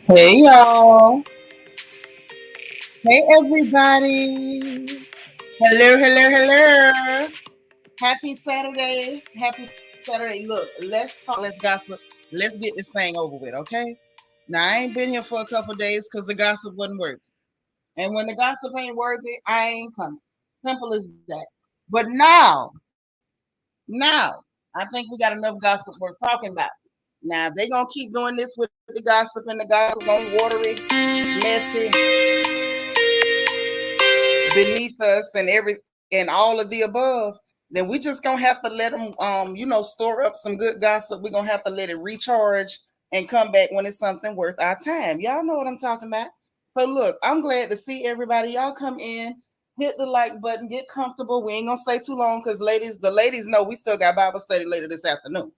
Hey y'all. Hey everybody. Hello, hello, hello. Happy Saturday. Happy Saturday. Look, let's talk, let's gossip. Let's get this thing over with, okay? Now I ain't been here for a couple days because the gossip wasn't worthy. And when the gossip ain't worthy, I ain't coming. Simple as that. But now, I think we got enough gossip worth talking about. Now if they gonna keep doing this with the gossip and the gossip gonna be watery, messy, beneath us and all of the above, then we just gonna have to let them store up some good gossip. We're gonna have to let it recharge and come back when it's something worth our time. Y'all know what I'm talking about. So look, I'm glad to see everybody. Y'all come in, hit the like button, get comfortable. We ain't gonna stay too long because the ladies know we still got Bible study later this afternoon.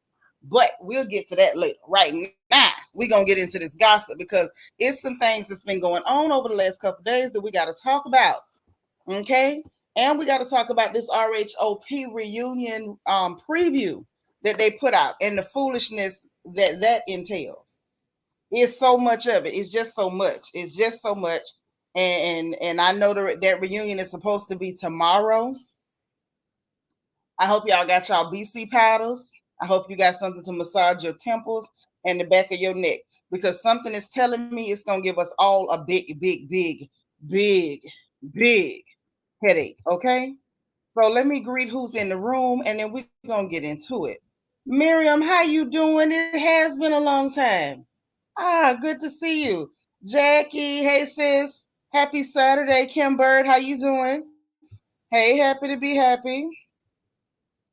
But we'll get to that later. Right now, we're gonna get into this gossip because it's some things that's been going on over the last couple of days that we gotta talk about. Okay. And we got to talk about this RHOP reunion preview that they put out and the foolishness that entails. It's so much of it. It's just so much. It's just so much. And I know that reunion is supposed to be tomorrow. I hope y'all got y'all BC powders. I hope you got something to massage your temples and the back of your neck because something is telling me it's going to give us all a big, big, big, big, big headache. Okay. So let me greet who's in the room and then we're going to get into it. Miriam, how you doing? It has been a long time. Good to see you. Jackie, hey sis. Happy Saturday. Kim Bird, how you doing? Hey, happy to be happy.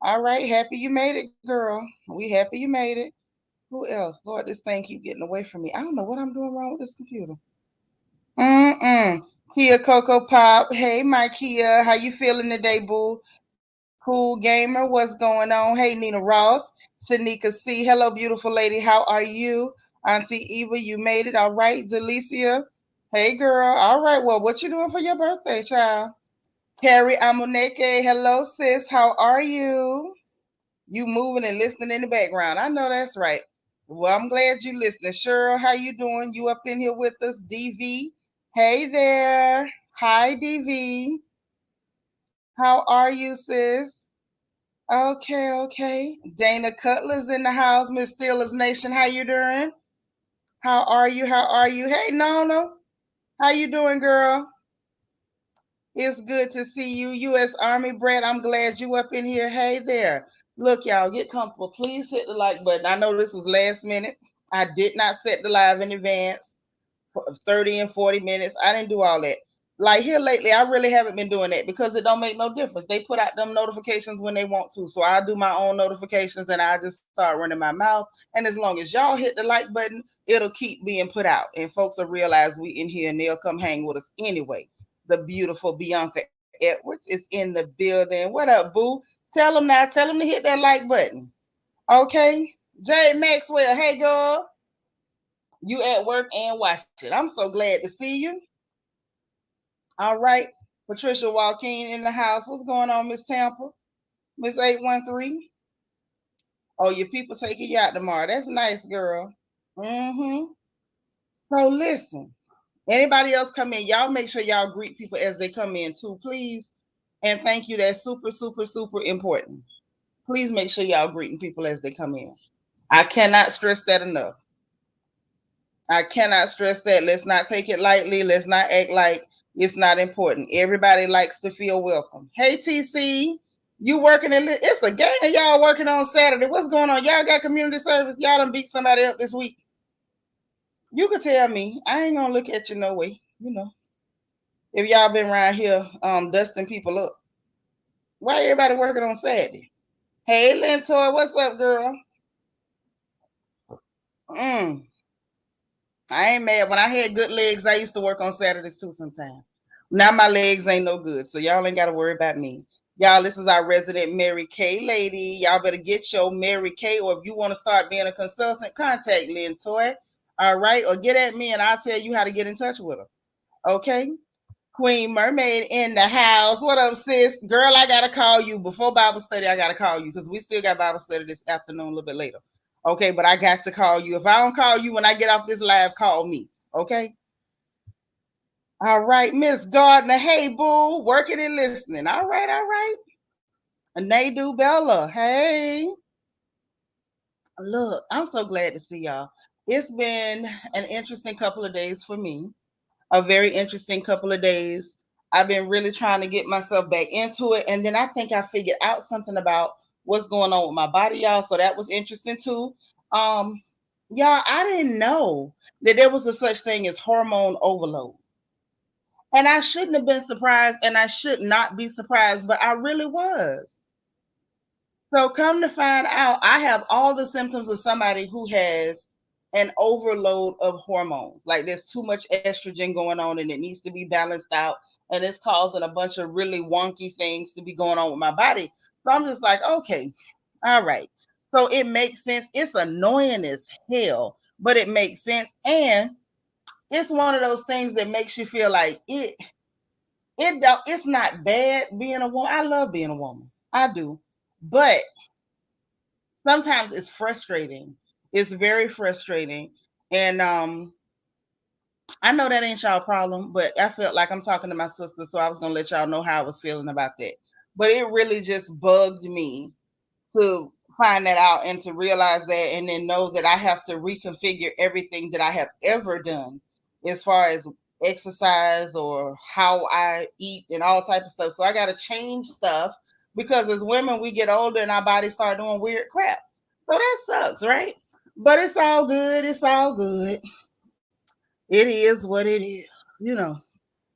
All right, happy you made it, girl. We happy you made it. Who else? Lord, this thing keep getting away from me. I don't know what I'm doing wrong with this computer. Mm-mm. Kia Coco Pop. Hey, my Kia. How you feeling today, boo? Cool Gamer. What's going on? Hey, Nina Ross. Shanika C. Hello, beautiful lady. How are you? Auntie Eva, you made it. All right. Delicia. Hey, girl. All right. Well, what you doing for your birthday, child? Carrie Amuneke. Hello, sis. How are you? You moving and listening in the background. I know that's right. Well, I'm glad you listening. Cheryl, how you doing? You up in here with us? DV. Hey there. Hi, DV. How are you, sis? Okay, okay. Dana Cutler's in the house. Miss Steelers Nation, how you doing? How are you? How are you? Hey, Nona. How you doing, girl? It's good to see you, U.S. Army Brett. I'm glad you up in here. Hey there. Look, y'all, get comfortable. Please hit the like button. I know this was last minute. I did not set the live in advance. 30 and 40 minutes. I didn't do all that. Like here lately, I really haven't been doing that because it don't make no difference. They put out them notifications when they want to. So I do my own notifications and I just start running my mouth. And as long as y'all hit the like button, it'll keep being put out. And folks will realize we in here and they'll come hang with us anyway. The beautiful Bianca Edwards is in the building. What up, boo? Tell them now. Tell them to hit that like button. Okay. Jay Maxwell, hey girl. You at work and watch it. I'm so glad to see you. All right. Patricia Joaquin in the house. What's going on, Miss Tampa? Miss 813? Oh, your people taking you out tomorrow. That's nice, girl. Mm-hmm. So listen, anybody else come in, y'all make sure y'all greet people as they come in too, please. And thank you. That's super, super, super important. Please make sure y'all greeting people as they come in. I cannot stress that enough. I cannot stress that. Let's not take it lightly. Let's not act like it's not important. Everybody likes to feel welcome. Hey, TC, you working in it's a gang of y'all working on Saturday. What's going on? Y'all got community service? Y'all done beat somebody up this week? You could tell me. I ain't gonna look at you no way. You know, if y'all been around here dusting people up. Why everybody working on Saturday? Hey, Lentor, what's up, girl? I ain't mad. When I had good legs, I used to work on Saturdays too sometimes. Now my legs ain't no good, so y'all ain't got to worry about me. Y'all, this is our resident Mary Kay lady. Y'all better get your Mary Kay, or if you want to start being a consultant, contact Lynn Toy. All right, or get at me and I'll tell you how to get in touch with her. Okay? Queen Mermaid in the house. What up, sis? Girl, I gotta call you before Bible study. I gotta call you because we still got Bible study this afternoon a little bit later. Okay, but I got to call you. If I don't call you when I get off this live, call me. Okay. All right, Miss Gardner. Hey, boo, working and listening. All right, all right. Nadu Bella. Hey. Look, I'm so glad to see y'all. It's been an interesting couple of days for me. A very interesting couple of days. I've been really trying to get myself back into it. And then I think I figured out something about what's going on with my body, y'all. So that was interesting too. Um, y'all, I didn't know that there was a such thing as hormone overload. And I shouldn't have been surprised, and I should not be surprised, but I really was. So come to find out, I have all the symptoms of somebody who has an overload of hormones. Like there's too much estrogen going on and it needs to be balanced out. And it's causing a bunch of really wonky things to be going on with my body. So I'm just like, okay, all right. So it makes sense. It's annoying as hell, but it makes sense. And it's one of those things that makes you feel like it's not bad being a woman. I love being a woman. I do. But sometimes it's frustrating. It's very frustrating. And I know that ain't y'all problem, but I felt like I'm talking to my sister, so I was gonna let y'all know how I was feeling about that. But it really just bugged me to find that out and to realize that and then know that I have to reconfigure everything that I have ever done as far as exercise or how I eat and all type of stuff. So I got to change stuff because as women we get older and our bodies start doing weird crap. So that sucks, right? But it's all good. It's all good. It is what it is. You know,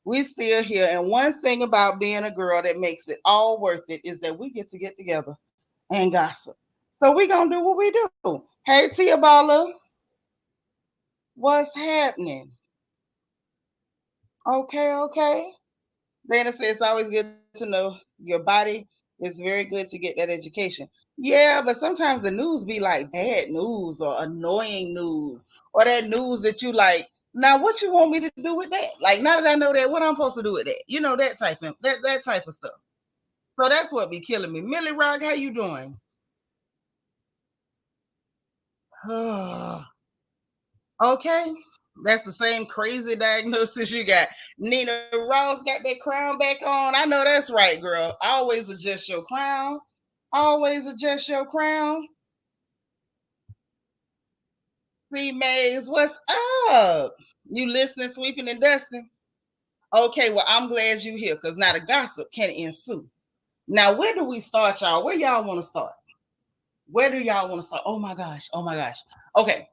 we still here. And one thing about being a girl that makes it all worth it is that we get to get together and gossip. So we gonna do what we do. Hey Tia Bala, what's happening? Okay, okay. Dana says it's always good to know your body is very good to get that education. Yeah, but sometimes the news be like bad news or annoying news or that news that you like. Now, what you want me to do with that? Like now that I know that, what I'm supposed to do with that? You know that type of stuff. So that's what be killing me. Millie Rock, how you doing? Okay. That's the same crazy diagnosis you got. Nina Ross got that crown back on. I know that's right, girl. Always adjust your crown. Always adjust your crown. See, Maze, what's up? You listening, sweeping, and dusting? Okay, well, I'm glad you here because now the gossip can ensue. Now, where do we start, y'all? Where y'all want to start? Where do y'all want to start? Oh my gosh. Oh my gosh. Okay.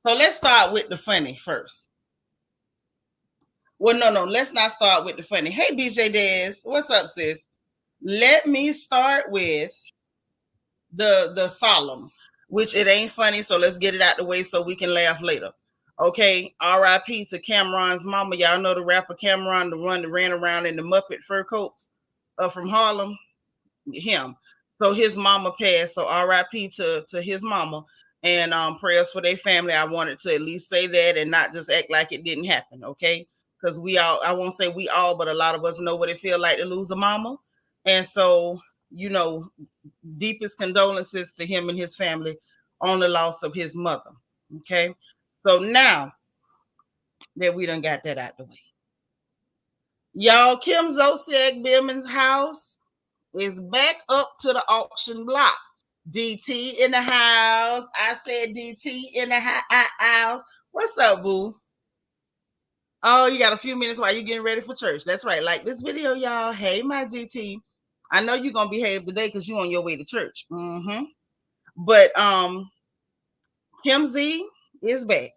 So let's start with the funny first. Well, no, let's not start with the funny. Hey, BJ Dez, what's up, sis? Let me start with the solemn, which it ain't funny, so let's get it out the way so we can laugh later. Okay, R.I.P. to Cameron's mama. Y'all know the rapper Cameron, the one that ran around in the Muppet fur coats from Harlem. Him. So his mama passed. So R.I.P. to his mama. And prayers for their family. I wanted to at least say that and not just act like it didn't happen. Okay, because we all, I won't say we all, but a lot of us know what it feels like to lose a mama. And so, you know, deepest condolences to him and his family on the loss of his mother. Okay, so now that we done got that out the way, y'all, Kim Zolciak Billman's house is back up to the auction block. DT in the house. I said DT in the house. What's up, boo? Oh, you got a few minutes while you're getting ready for church. That's right. Like this video, y'all. Hey, my DT. I know you're gonna behave today because you're on your way to church. But Kim Z is back.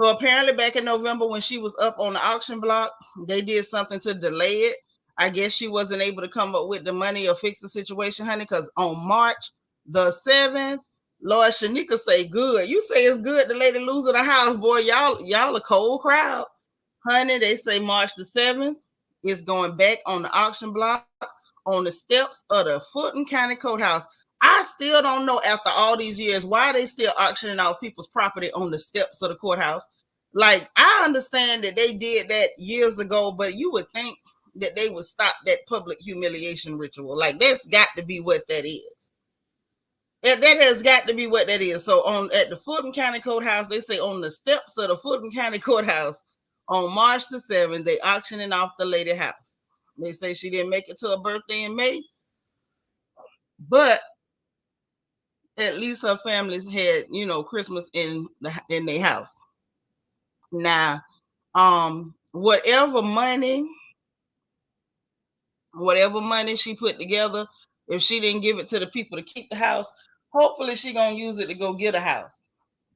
So apparently back in November when she was up on the auction block, they did something to delay it. I guess she wasn't able to come up with the money or fix the situation, honey, because on March the 7th, Lord, Shanika say good. You say it's good the lady losing the house, boy. Y'all a cold crowd. Honey, they say March the 7th is going back on the auction block on the steps of the Fulton County Courthouse. I still don't know after all these years why they still auctioning off people's property on the steps of the courthouse. Like, I understand that they did that years ago, but you would think that they would stop that public humiliation ritual. Like, that's got to be what that is. That has got to be what that is. So on at the Fulton County Courthouse, they say on the steps of the Fulton County Courthouse on March the 7th, they auctioning off the lady house. They say she didn't make it to her birthday in May, but at least her families had, you know, Christmas in their house. Now, whatever money she put together, if she didn't give it to the people to keep the house, hopefully she gonna use it to go get a house.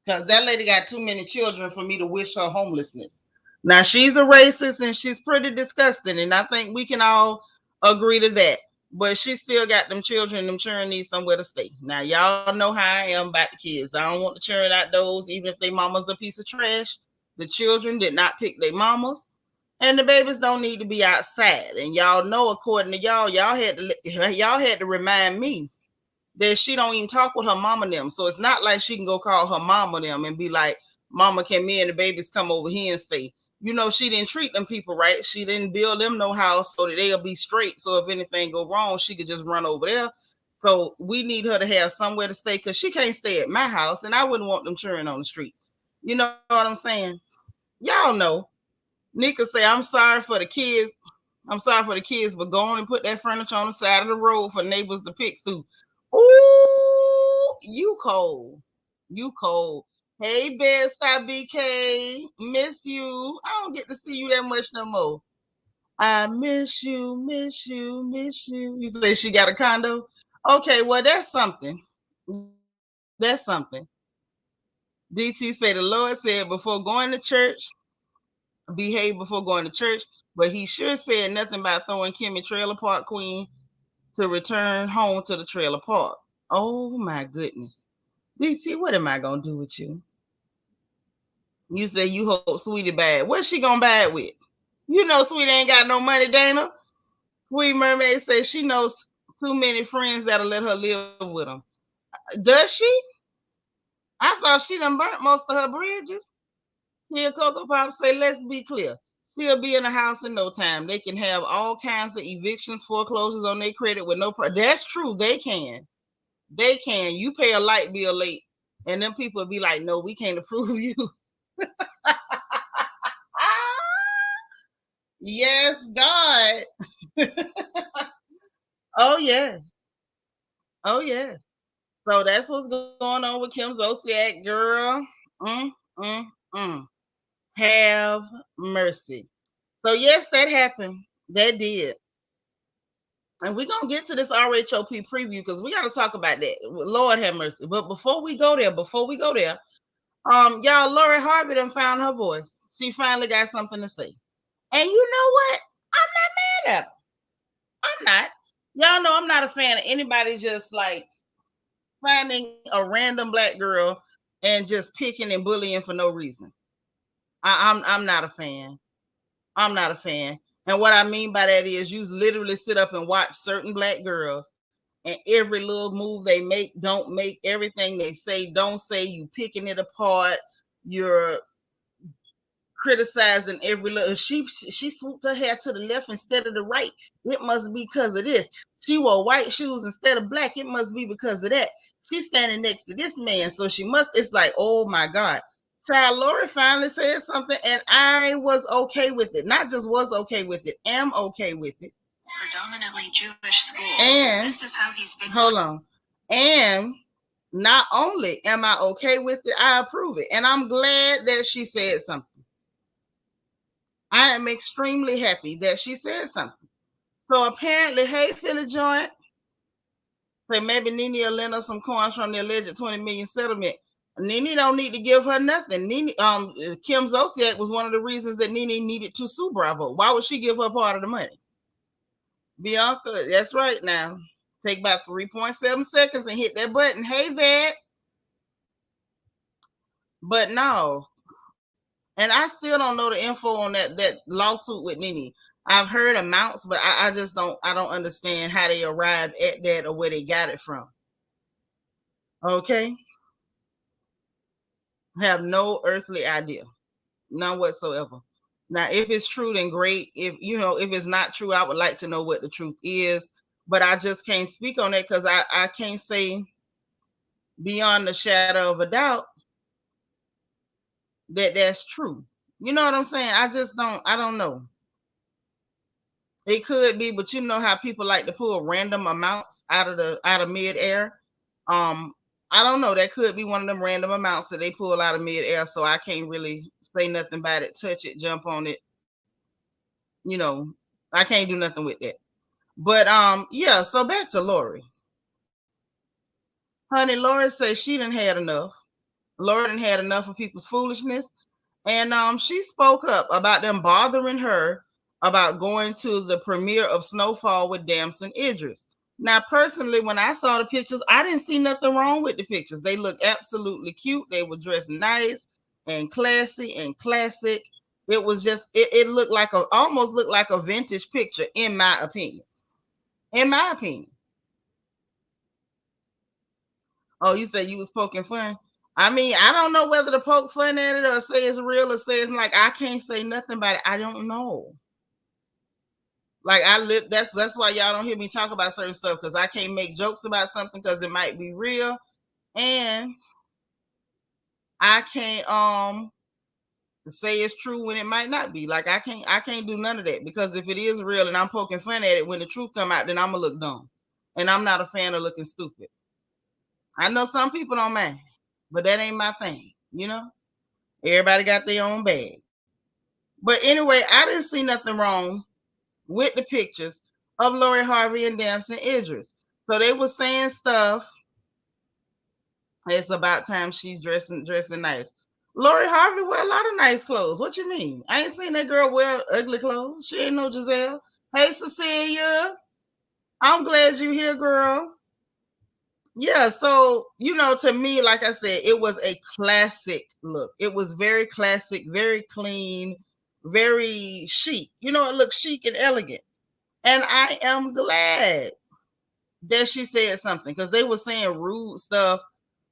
Because that lady got too many children for me to wish her homelessness. Now she's a racist and she's pretty disgusting, and I think we can all agree to that. But she still got them children, them children need somewhere to stay. Now y'all know how I am about the kids. I don't want the children outdoors, even if their mama's a piece of trash. The children did not pick their mamas, and the babies don't need to be outside. And y'all know, according to y'all had to remind me that she don't even talk with her mama them. So it's not like she can go call her mama them and be like, "Mama, can me and the babies come over here and stay?" You know, she didn't treat them people right. She didn't build them no house so that they'll be straight. So if anything go wrong, she could just run over there. So we need her to have somewhere to stay because she can't stay at my house, and I wouldn't want them children on the street. You know what I'm saying? Y'all know. Nika say, I'm sorry for the kids. I'm sorry for the kids, but go on and put that furniture on the side of the road for neighbors to pick through. Ooh, you cold. You cold. Hey, Bed-Stuy BK. Miss you. I don't get to see you that much no more. I miss you, miss you, miss you. You say she got a condo? Okay, well, that's something. That's something. DT say the Lord said before going to church, behave before going to church, but he sure said nothing about throwing Kimmy Trailer Park Queen to return home to the trailer park. Oh my goodness. DC, what am I gonna do with you? You say you hope Sweetie buy it. What's she gonna buy it with? You know Sweetie ain't got no money, Dana. Queen Mermaid says she knows too many friends that'll let her live with them. Does she? I thought she done burnt most of her bridges. Here, Cocoa Pop say, let's be clear. She'll be in the house in no time. They can have all kinds of evictions, foreclosures on their credit with no problem. That's true. They can. They can. You pay a light bill late, and then people be like, no, we can't approve you. Yes, God. Oh, yes. Oh, yes. So that's what's going on with Kim Zolciak, girl. Mm, mm, mm. Have mercy. So, yes, that happened. That did. And we're going to get to this RHOP preview because we got to talk about that. Lord have mercy. But before we go there, y'all, Lori Harvey done found her voice. She finally got something to say. And you know what? I'm not mad at her. I'm not. Y'all know I'm not a fan of anybody just like finding a random black girl and just picking and bullying for no reason. I'm not a fan. I'm not a fan. And what I mean by that is you literally sit up and watch certain black girls and every little move they make, don't make, everything they say, don't say, you picking it apart, you're criticizing every little. She swooped her hair to the left instead of the right. It must be because of this. She wore white shoes instead of black. It must be because of that. She's standing next to this man, so she must. It's like, oh my God. Child, Lori finally said something, and I was okay with it. Not just was okay with it, am okay with it. Predominantly Jewish school. And this is how he's been. Hold on. And not only am I okay with it, I approve it. And I'm glad that she said something. I am extremely happy that she said something. So apparently, hey, Philly Joint, say maybe Nene will lend us some coins from the alleged 20 million settlement. Nene don't need to give her nothing. Nene, Kim Zolciak was one of the reasons that Nene needed to sue Bravo. Why would she give her part of the money? Bianca, that's right now. Take about 3.7 seconds and hit that button. Hey, Vet. But no. And I still don't know the info on that lawsuit with Nene. I've heard amounts, but I don't understand how they arrived at that or where they got it from. Okay. Have no earthly idea. None whatsoever. Now, if it's true, then great. If it's not true, I would like to know what the truth is. But I just can't speak on that because I can't say beyond the shadow of a doubt that that's true. You know what I'm saying? I don't know. It could be, but you know how people like to pull random amounts out of midair. I don't know. That could be one of them random amounts that they pull out of midair. So I can't really say nothing about it, touch it, jump on it. You know, I can't do nothing with that. But yeah, so back to Lori. Honey, Lori says she done had enough. Lori done had enough of people's foolishness. And she spoke up about them bothering her about going to the premiere of Snowfall with Damson Idris. Now, personally, when I saw the pictures, I didn't see nothing wrong with the pictures. They look absolutely cute. They were dressed nice and classy and classic. It was just, it looked like almost looked like a vintage picture, in my opinion. In my opinion. Oh, you said you was poking fun? I mean, I don't know whether to poke fun at it or say it's real or say it's like, I can't say nothing about it. I don't know. Like that's why y'all don't hear me talk about certain stuff, because I can't make jokes about something because it might be real. And I can't say it's true when it might not be. Like I can't do none of that, because if it is real and I'm poking fun at it, when the truth come out, then I'm gonna look dumb. And I'm not a fan of looking stupid. I know some people don't mind, but that ain't my thing, you know? Everybody got their own bag. But anyway, I didn't see nothing wrong with the pictures of Lori Harvey and Damson Idris. So they were saying stuff. It's about time she's dressing nice. Lori Harvey wear a lot of nice clothes. What you mean? I ain't seen that girl wear ugly clothes. She ain't no Giselle. Hey, Cecilia. I'm glad you're here, girl. Yeah, so to me, like I said, it was a classic look. It was very classic, very clean, very chic. It looked chic and elegant. And I am glad that she said something, because they were saying rude stuff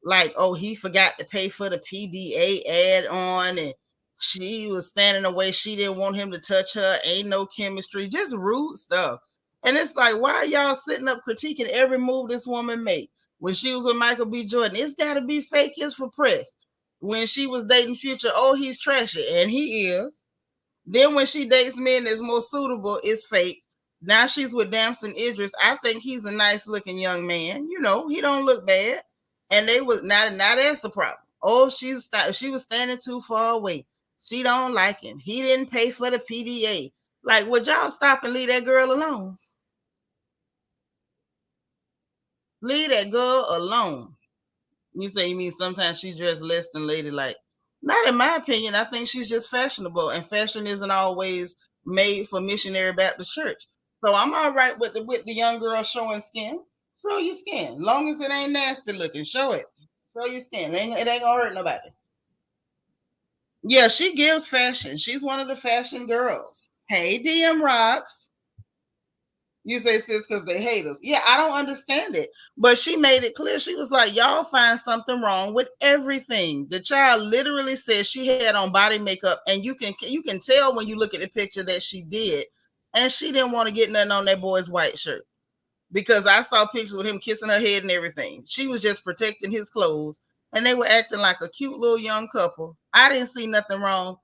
like, oh, he forgot to pay for the PDA add on, and she was standing away. She didn't want him to touch her. Ain't no chemistry, just rude stuff. And it's like, why are y'all sitting up critiquing every move this woman made? When she was with Michael B. Jordan, it's got to be fake, it's for press. When she was dating Future, oh, he's trashy, and he is. Then when she dates men that's more suitable, it's fake. Now she's with Damson Idris. I think he's a nice looking young man. He don't look bad. And they was now that's the problem. Oh, she was standing too far away. She don't like him. He didn't pay for the PDA. Like, would y'all stop and leave that girl alone? Leave that girl alone. You say you mean sometimes she dressed less than ladylike. Not in my opinion. I think she's just fashionable, and fashion isn't always made for Missionary Baptist Church. So I'm all right with the young girl showing skin. Show your skin, long as it ain't nasty looking. Show it. Show your skin. It ain't gonna hurt nobody. Yeah, she gives fashion. She's one of the fashion girls. Hey, DM Rocks. You say, sis, because they hate us. Yeah, I don't understand it. But she made it clear. She was like, y'all find something wrong with everything. The child literally said she had on body makeup, and you can tell when you look at the picture that she did. And she didn't want to get nothing on that boy's white shirt, because I saw pictures with him kissing her head and everything. She was just protecting his clothes, and they were acting like a cute little young couple. I didn't see nothing wrong.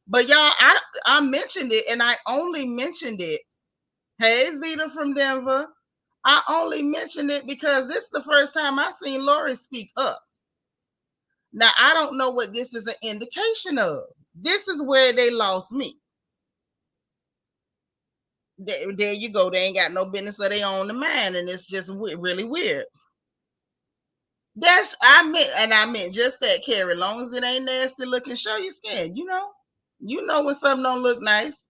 But y'all, I mentioned it, and I only mentioned it. Hey, Vita from Denver. I only mentioned it because this is the first time I've seen Lori speak up. Now, I don't know what this is an indication of. This is where they lost me. There you go. They ain't got no business of their own to mind, and it's just really weird. I meant just that, Carrie. Long as it ain't nasty looking, show your skin. You know when something don't look nice.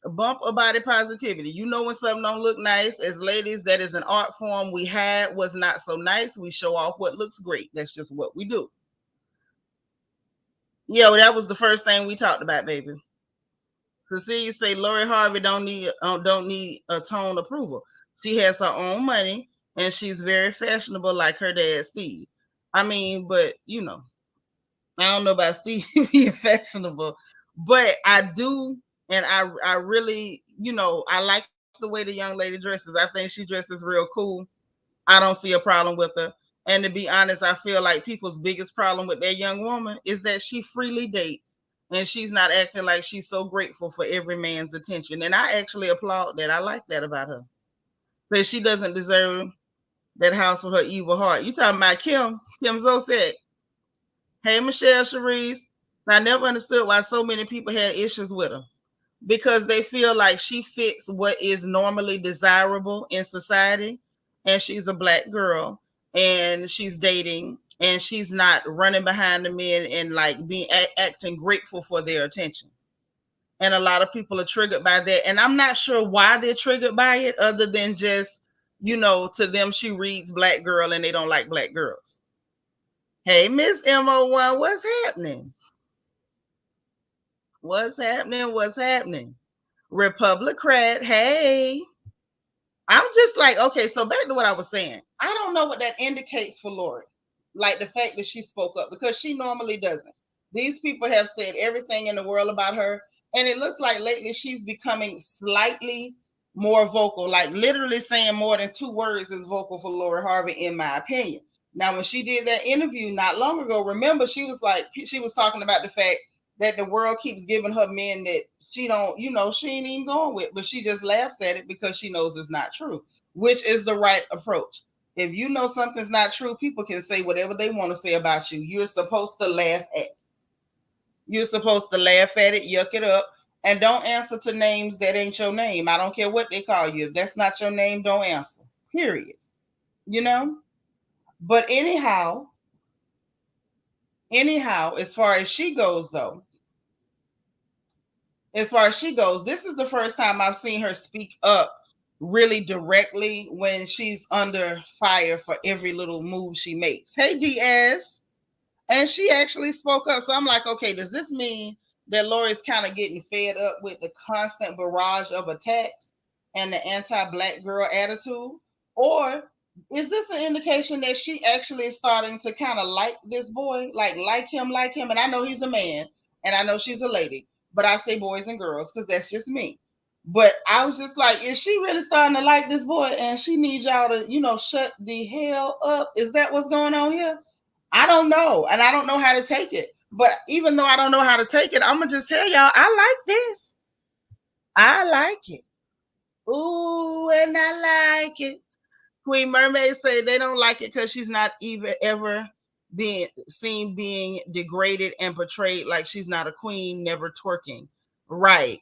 A bump of body positivity. You know when something don't look nice. As ladies, that is an art form we had was not so nice. We show off what looks great. That's just what we do. Yo, that was the first thing we talked about, baby. Cecilia say Lori Harvey don't need a tone approval. She has her own money, and she's very fashionable like her dad Steve. I mean, but I don't know about Steve being fashionable, but I do, and I really, I like the way the young lady dresses. I think she dresses real cool. I don't see a problem with her. And to be honest, I feel like people's biggest problem with that young woman is that she freely dates, and she's not acting like she's so grateful for every man's attention. And I actually applaud that. I like that about her. But she doesn't deserve that house with her evil heart. You talking about Kim? Kim Zosek. Hey, Michelle Cherise. I never understood why so many people had issues with her, because they feel like she fits what is normally desirable in society, and she's a black girl, and she's dating, and she's not running behind the men and like being acting grateful for their attention. And a lot of people are triggered by that, and I'm not sure why they're triggered by it, other than just to them she reads black girl and they don't like black girls. Hey, Miss MO1, what's happening? What's happening? What's happening? Republicrat, hey. I'm just like, okay, so back to what I was saying. I don't know what that indicates for Lori. Like the fact that she spoke up, because she normally doesn't. These people have said everything in the world about her. And it looks like lately she's becoming slightly more vocal, like literally saying more than 2 words is vocal for Lori Harvey, in my opinion. Now, when she did that interview not long ago, remember, she was talking about the fact that the world keeps giving her men that she don't, she ain't even going with, but she just laughs at it because she knows it's not true, which is the right approach. If you know something's not true, people can say whatever they want to say about you. You're supposed to laugh at it. You're supposed to laugh at it, yuck it up, and don't answer to names that ain't your name. I don't care what they call you. If that's not your name, don't answer. Period. But anyhow, as far as she goes, this is the first time I've seen her speak up really directly when she's under fire for every little move she makes. Hey, Diaz. And she actually spoke up. So I'm like, okay, does this mean that Lori's kind of getting fed up with the constant barrage of attacks and the anti-black girl attitude? Or is this an indication that she actually is starting to kind of like this boy, like him? And I know he's a man and I know she's a lady, but I say boys and girls because that's just me. But I was just like, is she really starting to like this boy and she needs y'all to, shut the hell up? Is that what's going on here? I don't know. And I don't know how to take it. But even though I don't know how to take it, I'm going to just tell y'all, I like this. I like it. Ooh, and I like it. Queen Mermaid say they don't like it because she's not even ever being seen being degraded and portrayed like she's not a queen, never twerking. Right.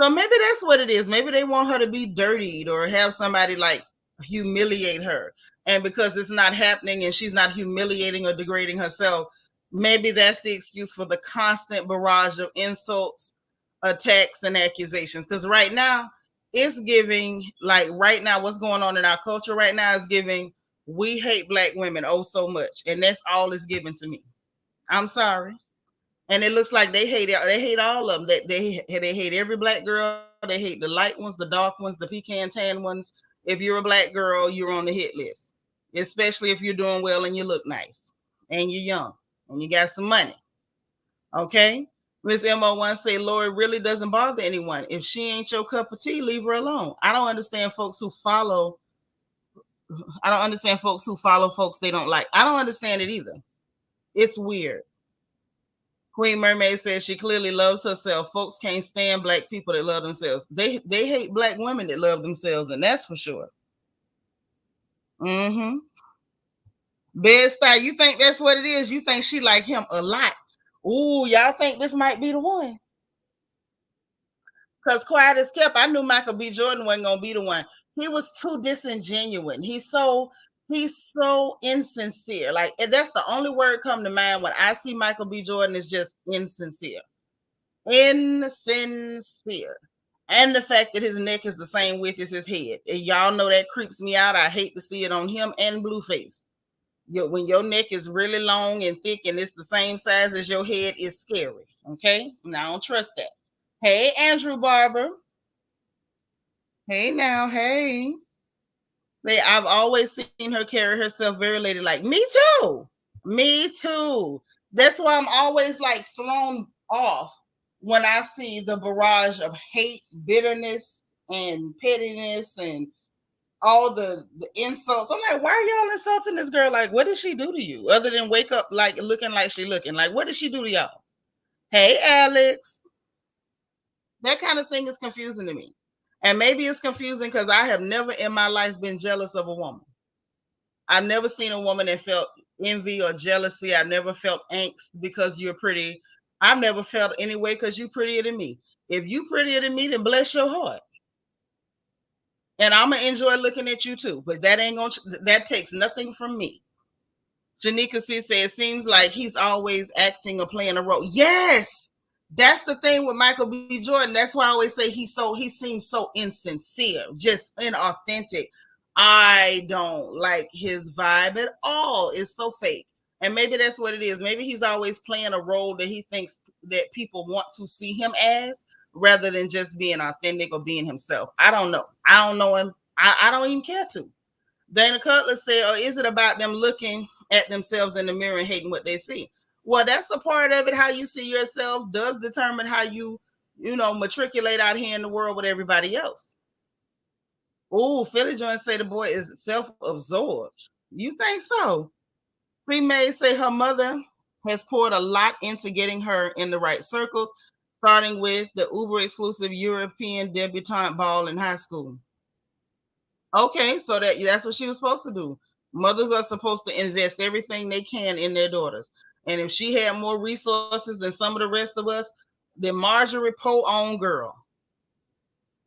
So maybe that's what it is. Maybe they want her to be dirtied or have somebody like humiliate her. And because it's not happening and she's not humiliating or degrading herself, maybe that's the excuse for the constant barrage of insults, attacks, and accusations. Because right now, it's giving, like right now, what's going on in our culture right now is giving, we hate black women oh so much. And that's all it's given to me. I'm sorry. And it looks like they hate it. They hate all of them. They hate every black girl. They hate the light ones, the dark ones, the pecan tan ones. If you're a black girl, you're on the hit list, especially if you're doing well and you look nice and you're young and you got some money. Okay. Miss MO1 say Lori really doesn't bother anyone. If she ain't your cup of tea, leave her alone. I don't understand folks who follow folks they don't like. I don't understand it either. It's weird. Queen Mermaid says she clearly loves herself. Folks can't stand black people that love themselves. They hate black women that love themselves, and that's for sure. Mm-hmm. Bed-Stuy, you think that's what it is? You think she like him a lot? Ooh, y'all think this might be the one? Because quiet as kept, I knew Michael B. Jordan wasn't gonna be the one. He was too disingenuous. He's so insincere. Like that's the only word come to mind when I see Michael B. Jordan is just insincere. Insincere. And the fact that his neck is the same width as his head. And y'all know that creeps me out. I hate to see it on him and Blueface. When your neck is really long and thick and it's the same size as your head, it's scary. Okay? Now I don't trust that. Hey, Andrew Barber. Hey now, hey. I've always seen her carry herself very ladylike. Me too. Me too. That's why I'm always like thrown off when I see the barrage of hate, bitterness, and pettiness and all the insults. I'm like, why are y'all insulting this girl? Like, what did she do to you? Other than wake up like looking like she looking. Like, what did she do to y'all? Hey, Alex. That kind of thing is confusing to me. And maybe it's confusing because I have never in my life been jealous of a woman. I've never seen a woman that felt envy or jealousy. I've never felt angst because you're pretty. I've never felt any way because you're prettier than me. If you prettier than me, then bless your heart. And I'm gonna enjoy looking at you too. But that takes nothing from me. Janika C said it seems like he's always acting or playing a role. Yes, that's the thing with Michael B. Jordan. That's why I always say he seems so insincere, just inauthentic. I don't like his vibe at all. It's so fake. And maybe that's what it is. Maybe he's always playing a role that he thinks that people want to see him as, rather than just being authentic or being himself. I don't know. I don't know him. I don't even care to. Dana Cutler said, or is it about them looking at themselves in the mirror and hating what they see? Well, that's a part of it. How you see yourself does determine how you matriculate out here in the world with everybody else. Oh, Philly Joint say the boy is self-absorbed. You think so? Free May say her mother has poured a lot into getting her in the right circles, starting with the uber exclusive European debutante ball in high school. Okay, so that's what she was supposed to do. Mothers are supposed to invest everything they can in their daughters. And if she had more resources than some of the rest of us, then Marjorie Poe own girl.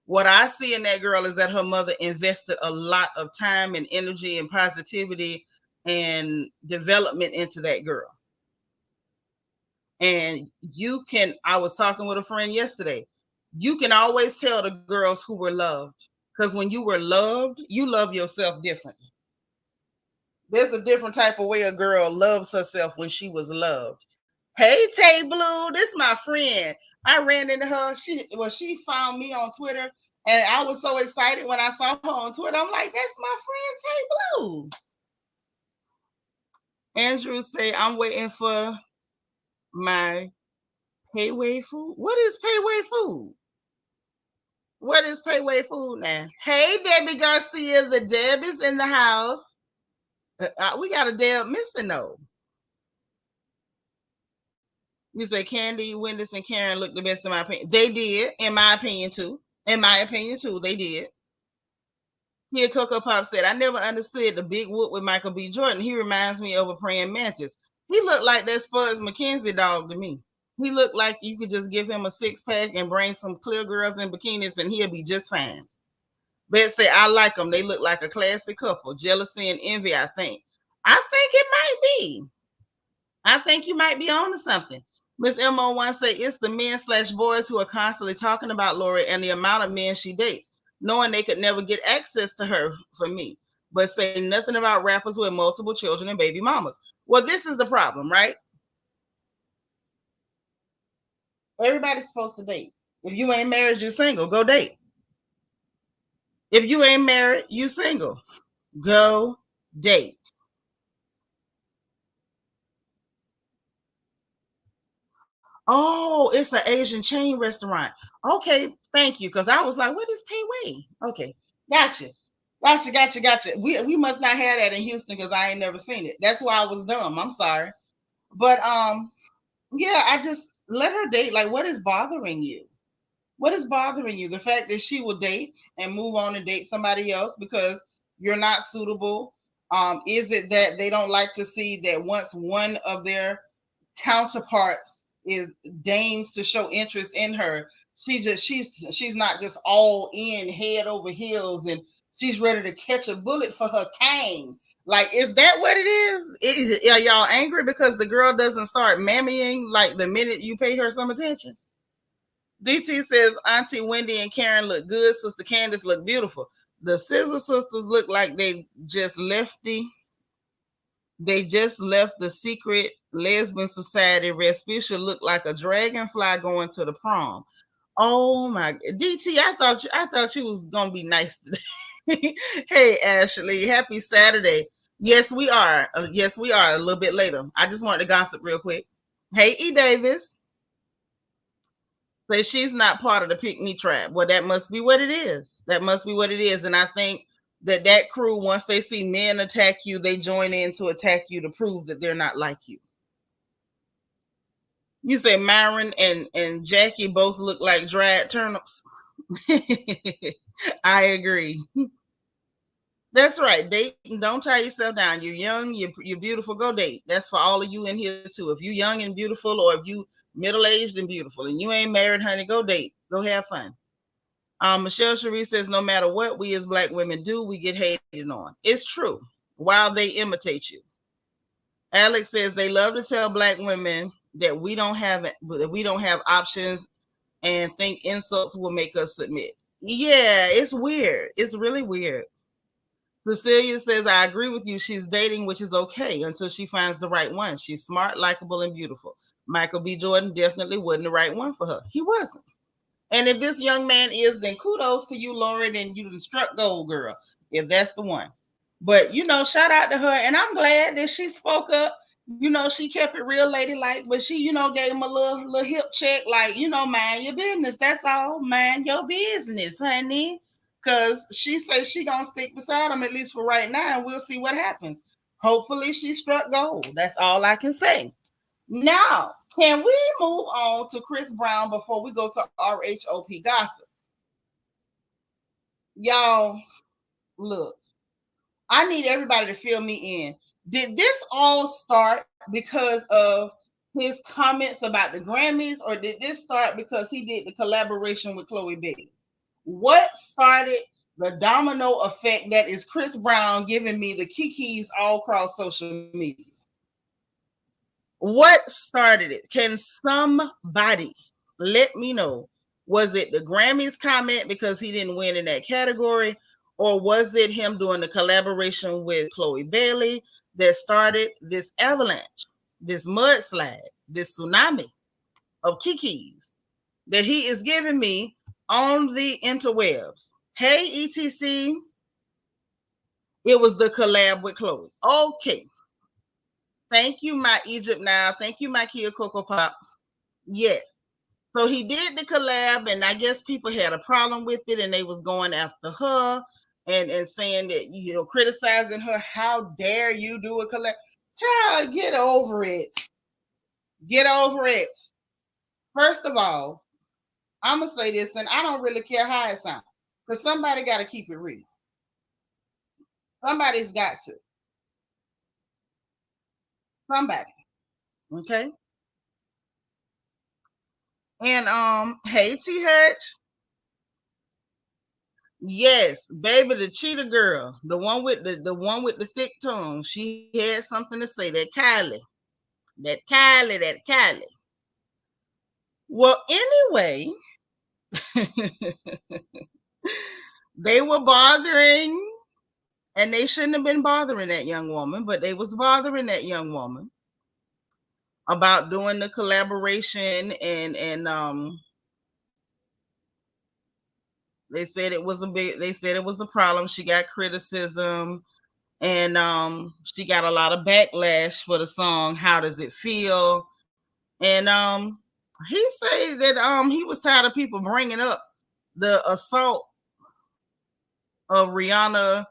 What I see in that girl is that her mother invested a lot of time and energy and positivity and development into that girl. And I was talking with a friend yesterday, you can always tell the girls who were loved Because when you were loved, you love yourself differently. There's a different type of way a girl loves herself when she was loved. Hey, Tay Blue, this is my friend. I ran into her. She found me on Twitter, and I was so excited when I saw her on Twitter. I'm like, that's my friend Tay Blue. Andrew say, I'm waiting for my payway food. What is payway food? What is payway food now? Hey, Debbie Garcia, the Deb is in the house. We got a Deb missing though. You say Candy, Wendy's, and Karen look the best in my opinion. They did, in my opinion too. In my opinion too, they did. Here, Coco Pop said, I never understood the big whoop with Michael B. Jordan. He reminds me of a praying mantis. He looked like that Spuds McKenzie dog to me. He looked like you could just give him a six-pack and bring some clear girls in bikinis and he'll be just fine. Beth said, I like them. They look like a classic couple. Jealousy and envy, I think. I think it might be. I think you might be on to something. Miss MO1 say it's the men/boys who are constantly talking about Lori and the amount of men she dates, knowing they could never get access to her for me, but say nothing about rappers with multiple children and baby mamas. Well, this is the problem, right? Everybody's supposed to date. If you ain't married, you're single. Go date. If you ain't married, you single. Go date. Oh, it's an Asian chain restaurant. Okay, thank you. Because I was like, what is Payway? Okay, gotcha. We must not have that in Houston because I ain't never seen it. That's why I was dumb. I'm sorry. But yeah, I just let her date. Like, what is bothering you? What is bothering you? The fact that she will date and move on and date somebody else because you're not suitable? Is it that they don't like to see that once one of their counterparts is deigns to show interest in her, she's not just all in head over heels and she's ready to catch a bullet for her cane? Like, is that what it is? Are y'all angry because the girl doesn't start mammying like the minute you pay her some attention? DT says Auntie Wendy and Karen look good. Sister Candace look beautiful. The Scissor Sisters look like they just left the secret lesbian society. Rasputia looked like a dragonfly going to the prom. Oh my DT, I thought you was gonna be nice today. Hey Ashley, happy Saturday. Yes, we are. Yes, we are a little bit later. I just wanted to gossip real quick. Hey E Davis. Say she's not part of the pick me tribe. Well, that must be what it is. That must be what it is. And I think that crew, once they see men attack you, they join in to attack you to prove that they're not like you. You say Myron and Jackie both look like dried turnips. I agree. That's right. Date. Don't tie yourself down. You're young. You're beautiful. Go date. That's for all of you in here too. If you're young and beautiful, or if you middle-aged and beautiful, and you ain't married, honey, go date. Go have fun. Michelle Cherie says, no matter what we as Black women do, we get hated on. It's true. While they imitate you. Alex says they love to tell Black women that we don't have options and think insults will make us submit. Yeah, it's weird. It's really weird. Cecilia says, I agree with you. She's dating, which is okay until she finds the right one. She's smart, likable, and beautiful. Michael B. Jordan definitely wasn't the right one for her. He wasn't. And if this young man is, then kudos to you, Lori, then you the struck gold, girl, if that's the one. But, shout out to her. And I'm glad that she spoke up. She kept it real ladylike, but she, gave him a little hip check, like, mind your business. That's all. Mind your business, honey. Because she says she going to stick beside him, at least for right now, and we'll see what happens. Hopefully she struck gold. That's all I can say. Now, can we move on to Chris Brown before we go to RHOP gossip? Y'all, look, I need everybody to fill me in. Did this all start because of his comments about the Grammys, or did this start because he did the collaboration with Chloe Bailey? What started the domino effect that is Chris Brown giving me the kikis all across social media? What started it? Can somebody let me know Was it the Grammys comment because he didn't win in that category? Or was it him doing the collaboration with Chloe Bailey that started this avalanche, this mudslide, this tsunami of Kikis that he is giving me on the interwebs? Hey, ETC, it was the collab with Chloe. Okay. Thank you, my Egypt Now. Thank you, my Kia Cocoa Pop. Yes. So he did the collab, and I guess people had a problem with it, and they was going after her and saying that, you know, criticizing her. How dare you do a collab? Child, get over it. Get over it. First of all, I'm going to say this, and I don't really care how it sounds, because somebody got to keep it real. Somebody's got to. Somebody. Okay? And hey T Hutch. Yes, baby, the cheetah girl, the one with the thick tongue. She had something to say. That Kylie. Well, anyway, they were bothering, and they shouldn't have been bothering that young woman, but they was bothering that young woman about doing the collaboration, and they said it was a problem. She got criticism, and she got a lot of backlash for the song How Does It Feel? And he said that he was tired of people bringing up the assault of Rihanna,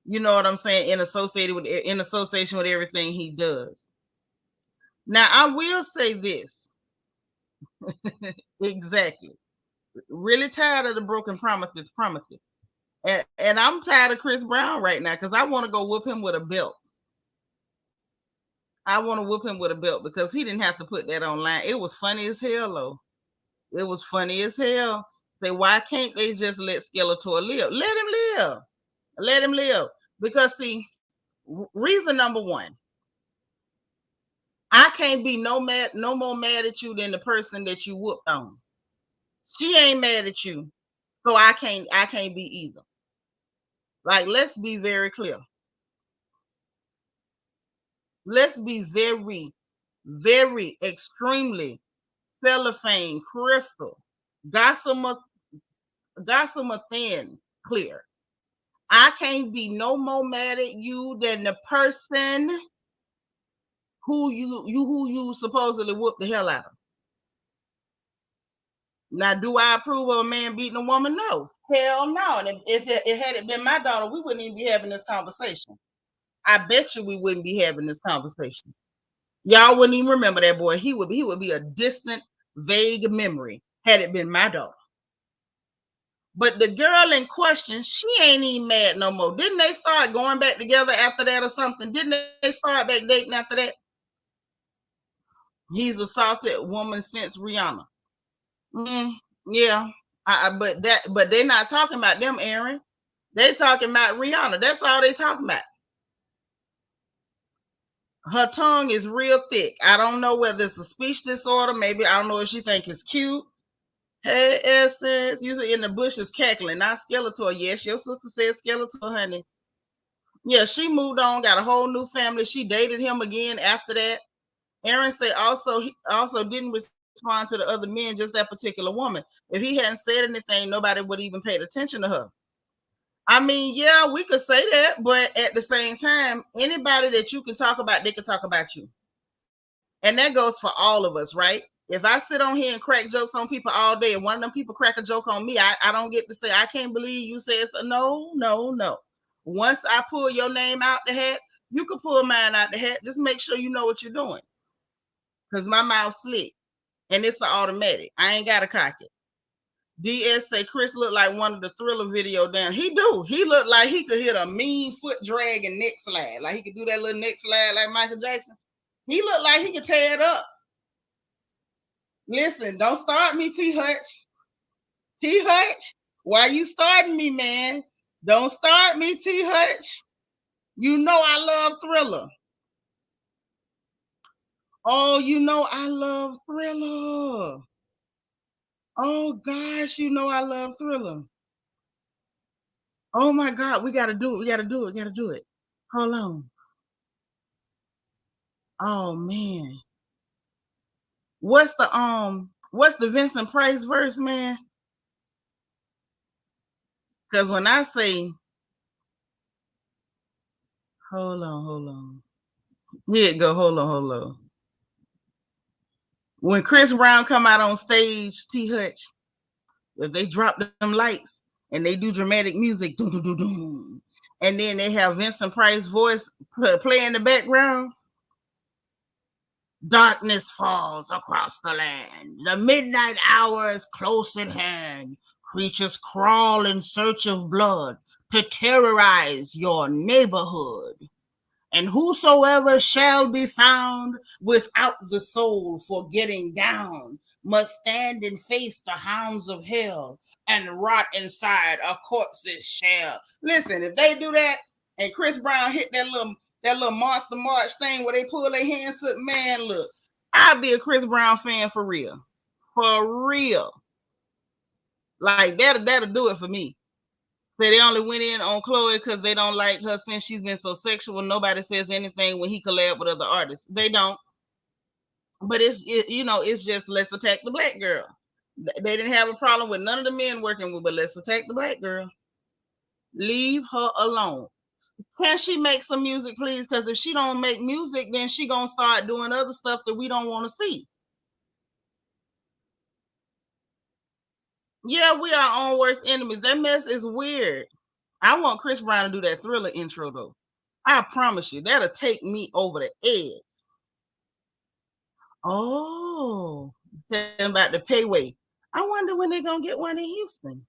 you know what I'm saying, in association with everything he does. Now I will say this. Exactly. Really tired of the broken promises. And I'm tired of Chris Brown right now, because I want to go whoop him with a belt. I want to whoop him with a belt because he didn't have to put that online. It was funny as hell, though. It was funny as hell. Say, why can't they just let Skeletor live? Let him live. Let him live. Because, see, reason number one, I can't be no more mad at you than the person that you whooped on. She ain't mad at you, so I can't be either. Like, let's be very clear. Let's be very, very extremely cellophane, crystal, gossamer thin clear. I can't be no more mad at you than the person who you supposedly whooped the hell out of. Now, do I approve of a man beating a woman? No. Hell no. And if it had been my daughter, we wouldn't even be having this conversation. I bet you we wouldn't be having this conversation. Y'all wouldn't even remember that boy. He would be a distant, vague memory had it been my daughter. But the girl in question, she ain't even mad no more. Didn't they start going back together after that or something? Didn't they start back dating after that? He's assaulted woman since Rihanna. Yeah, but they're not talking about them, Aaron. They talking about Rihanna. That's all they talking about. Her tongue is real thick. I don't know whether it's a speech disorder. Maybe I don't know if she think it's cute. Hey, Essence, usually in the bushes cackling, not Skeletor. Yes, your sister said Skeletor, honey. Yeah, she moved on, got a whole new family. She dated him again after that. Aaron said he also didn't respond to the other men, just that particular woman. If he hadn't said anything, nobody would even paid attention to her. I mean, yeah, we could say that, but at the same time, anybody that you can talk about, they can talk about you. And that goes for all of us, right? If I sit on here and crack jokes on people all day and one of them people crack a joke on me, I don't get to say, I can't believe you said so. No. Once I pull your name out the hat, you can pull mine out the hat. Just make sure you know what you're doing. Because my mouth's slick. And it's an automatic. I ain't got to cock it. DS say Chris looked like one of the Thriller video down. He do. He looked like he could hit a mean foot drag and neck slide. Like he could do that little neck slide like Michael Jackson. He looked like he could tear it up. Listen, don't start me, T Hutch. T Hutch, why you starting me, man? Don't start me, T Hutch. You know I love Thriller. Oh, you know I love Thriller. Oh gosh, you know I love Thriller. Oh my God, we gotta do it. We gotta do it. We gotta do it. Hold on. Oh man. What's the Vincent Price verse, man? Because when I say hold on. Here it go. Hold on. When Chris Brown come out on stage, T Hutch, if they drop them lights and they do dramatic music, doom, doom, doom, doom, and then they have Vincent Price voice play in the background. Darkness falls across the land. The midnight hour is close at hand. Creatures crawl in search of blood to terrorize your neighborhood. And whosoever shall be found without the soul for getting down must stand and face the hounds of hell and rot inside a corpse's shell. Listen, if they do that and Chris Brown hit that little monster march thing where they pull their hands up, man, look, I'd be a Chris Brown fan for real. For real. Like that'll do it for me. So they only went in on Chloe because they don't like her since she's been so sexual. Nobody says anything when he collabed with other artists. They don't. But it's just let's attack the black girl. They didn't have a problem with none of the men working with, but let's attack the black girl. Leave her alone. Can she make some music, please? Because if she don't make music, then she gonna start doing other stuff that we don't want to see. Yeah, we are our own worst enemies. That mess is weird. I want Chris Brown to do that Thriller intro though. I promise you, that'll take me over the edge. Oh, about the payway. I wonder when they're gonna get one in Houston.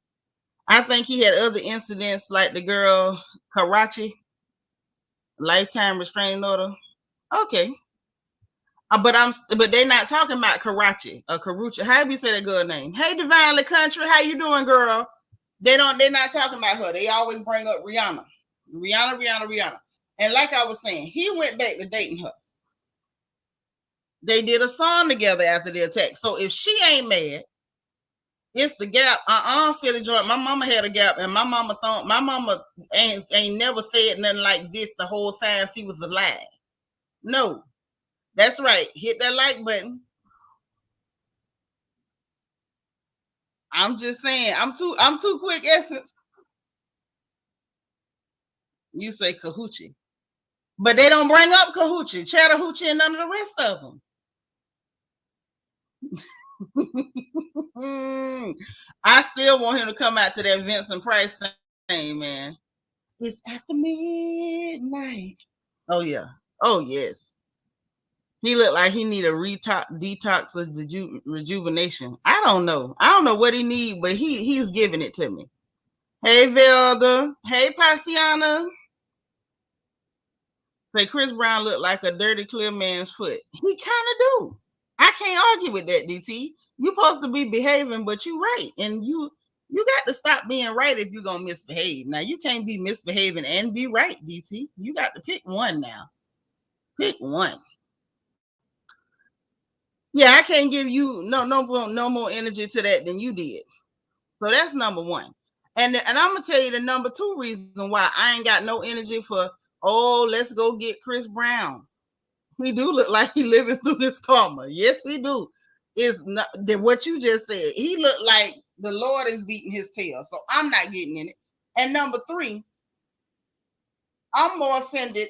I think he had other incidents like the girl Karachi, lifetime restraining order. Okay. But they're not talking about Karachi or Karuchi. How do you say that girl name? Hey, Divinely Country, how you doing, girl? They're not talking about her. They always bring up Rihanna. Rihanna. And like I was saying, he went back to dating her. They did a song together after the attack. So if she ain't mad, it's the gap. Silly joint. My mama had a gap, and my mama ain't never said nothing like this the whole time she was alive. No, that's right. Hit that like button. I'm just saying, I'm too quick, Essence. You say Kahuchi. But they don't bring up Kahuchi, Chattahoochee, and none of the rest of them. I still want him to come out to that Vincent Price thing, man. It's after midnight. Oh yeah. Oh yes. He looked like he need a detox of rejuvenation. I don't know what he need, but he's giving it to me. Hey Velda. Hey Pasiana. Say Chris Brown looked like a dirty clear man's foot. He kind of do. I can't argue with that, DT. You supposed to be behaving, but you right. And you got to stop being right if you're gonna misbehave. Now you can't be misbehaving and be right, DT. You got to pick one now. Pick one. Yeah, I can't give you no more energy to that than you did. So that's number one. And I'm gonna tell you the number two reason why I ain't got no energy for, let's go get Chris Brown. He do look like he living through this karma. Yes, he do. Is not what you just said. He looked like the Lord is beating his tail. So I'm not getting in it. And number three, I'm more offended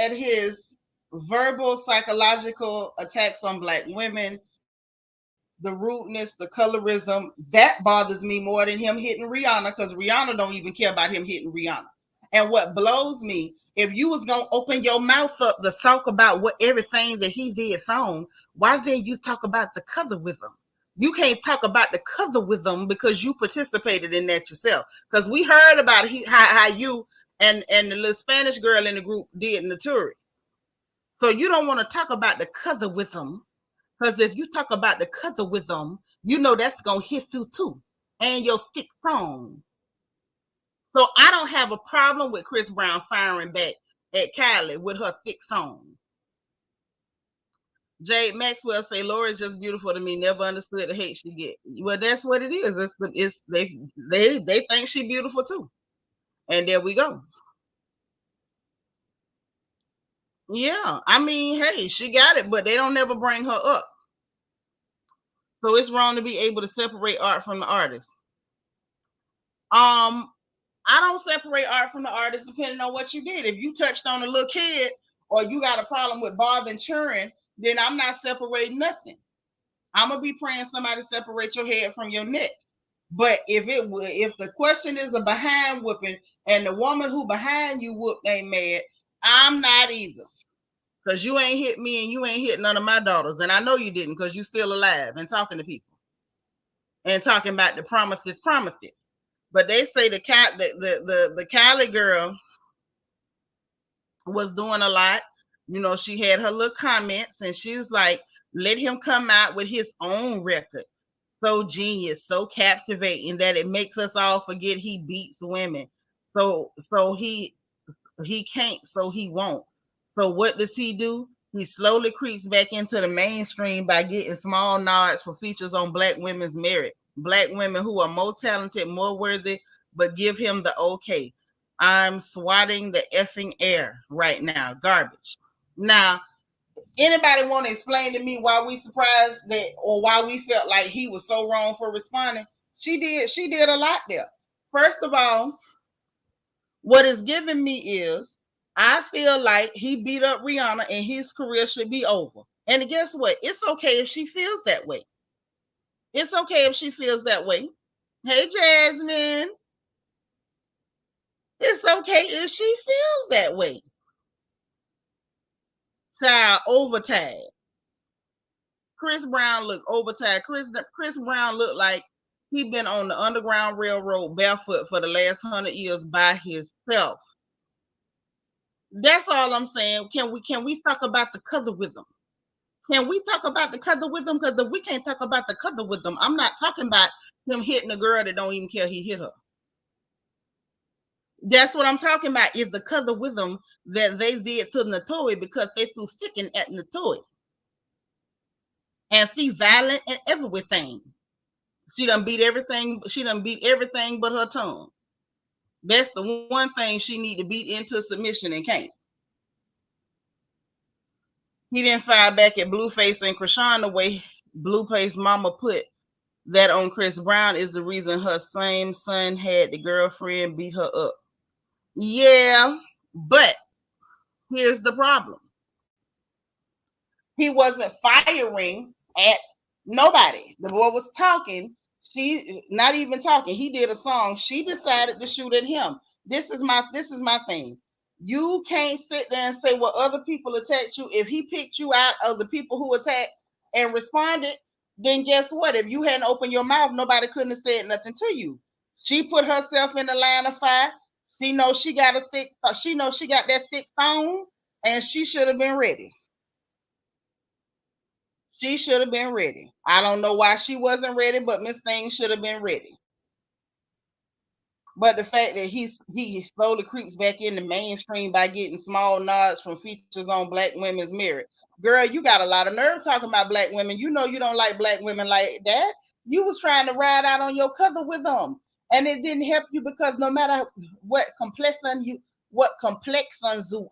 at his verbal psychological attacks on black women, the rudeness, the colorism. That bothers me more than him hitting Rihanna, because Rihanna don't even care about him hitting Rihanna. And what blows me, if you was gonna open your mouth up to talk about what everything that he did wrong, why then you talk about the color with him? You can't talk about the color with them because you participated in that yourself. Because we heard about how you and the little Spanish girl in the group did Naturi. So you don't want to talk about the color with them, because if you talk about the color with them, you know that's gonna hit you too, and your thick song. So I don't have a problem with Chris Brown firing back at Kylie with her thick song. Jade Maxwell say Lori's just beautiful to me. Never understood the hate she get. Well, that's what it is. It's they think she beautiful too. And there we go. Yeah, I mean, hey, she got it, but they don't never bring her up. So it's wrong to be able to separate art from the artist. I don't separate art from the artist depending on what you did. If you touched on a little kid or you got a problem with bothering children, then I'm not separating nothing. I'm gonna be praying somebody separate your head from your neck. But if the question is a behind whooping and the woman who behind you whooped ain't mad, I'm not either. Because you ain't hit me and you ain't hit none of my daughters. And I know you didn't because you still alive and talking to people. And talking about the promises. But they say the Cali girl was doing a lot. You know, she had her little comments and she was like, let him come out with his own record. So genius, so captivating that it makes us all forget he beats women. So he can't, so he won't. So what does he do? He slowly creeps back into the mainstream by getting small nods for features on Black women's merit. Black women who are more talented, more worthy, but give him the okay. I'm swatting the effing air right now. Garbage. Now, anybody want to explain to me why we surprised that or why we felt like he was so wrong for responding? She did a lot there. First of all, what is giving me is I feel like he beat up Rihanna and his career should be over. And guess what? It's okay if she feels that way. It's okay if she feels that way. Hey, Jasmine. It's okay if she feels that way. Child, overtired. Chris Brown looked overtired. Chris Brown looked like he been on the Underground Railroad barefoot for the last 100 years by himself. That's all I'm saying. Can we talk about the color with them? Can we talk about the color with them? Because if we can't talk about the color with them, I'm not talking about him hitting a girl that don't even care he hit her. That's what I'm talking about is the color with them that they did to Natoi because they threw sticking at Natoi. And she violent and everything. She done beat everything. She done beat everything but her tongue. That's the one thing she need to beat into submission and can't. He didn't fire back at Blueface and Krishan the way Blueface mama put that on Chris Brown is the reason her same son had the girlfriend beat her up. Yeah, but here's the problem. He wasn't firing at nobody. The boy was talking. She not even talking. He did a song. She decided to shoot at him. This is my thing. You can't sit there and say, well, other people attacked you. If he picked you out of the people who attacked and responded, then guess what? If you hadn't opened your mouth, nobody couldn't have said nothing to you. She put herself in the line of fire. She knows she got that thick phone, and she should have been ready. She should have been ready. I don't know why she wasn't ready, but Miss Thing should have been ready. But the fact that he slowly creeps back in the mainstream by getting small nods from features on Black women's merit. Girl, you got a lot of nerve talking about Black women. You know you don't like Black women like that. You was trying to ride out on your color with them. And it didn't help you because no matter what complexions you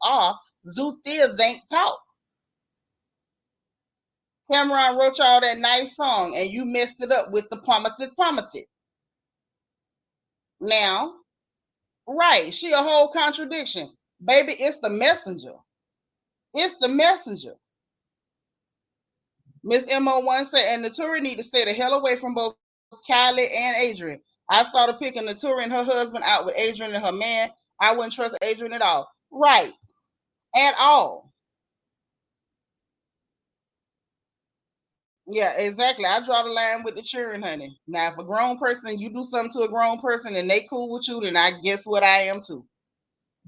are, Zoo Thieves ain't talk. Cameron wrote y'all that nice song and you messed it up with the Promithes. Now, right, she a whole contradiction. Baby, it's the messenger. It's the messenger. Miss MO1 said, and Naturi need to stay the hell away from both Kylie and Adrian. I saw the pic of Naturi and her husband out with Adrian and her man. I wouldn't trust Adrian at all. Right. At all. Yeah, exactly. I draw the line with the children, honey. Now, if a grown person, you do something to a grown person and they cool with you, then I guess what I am too.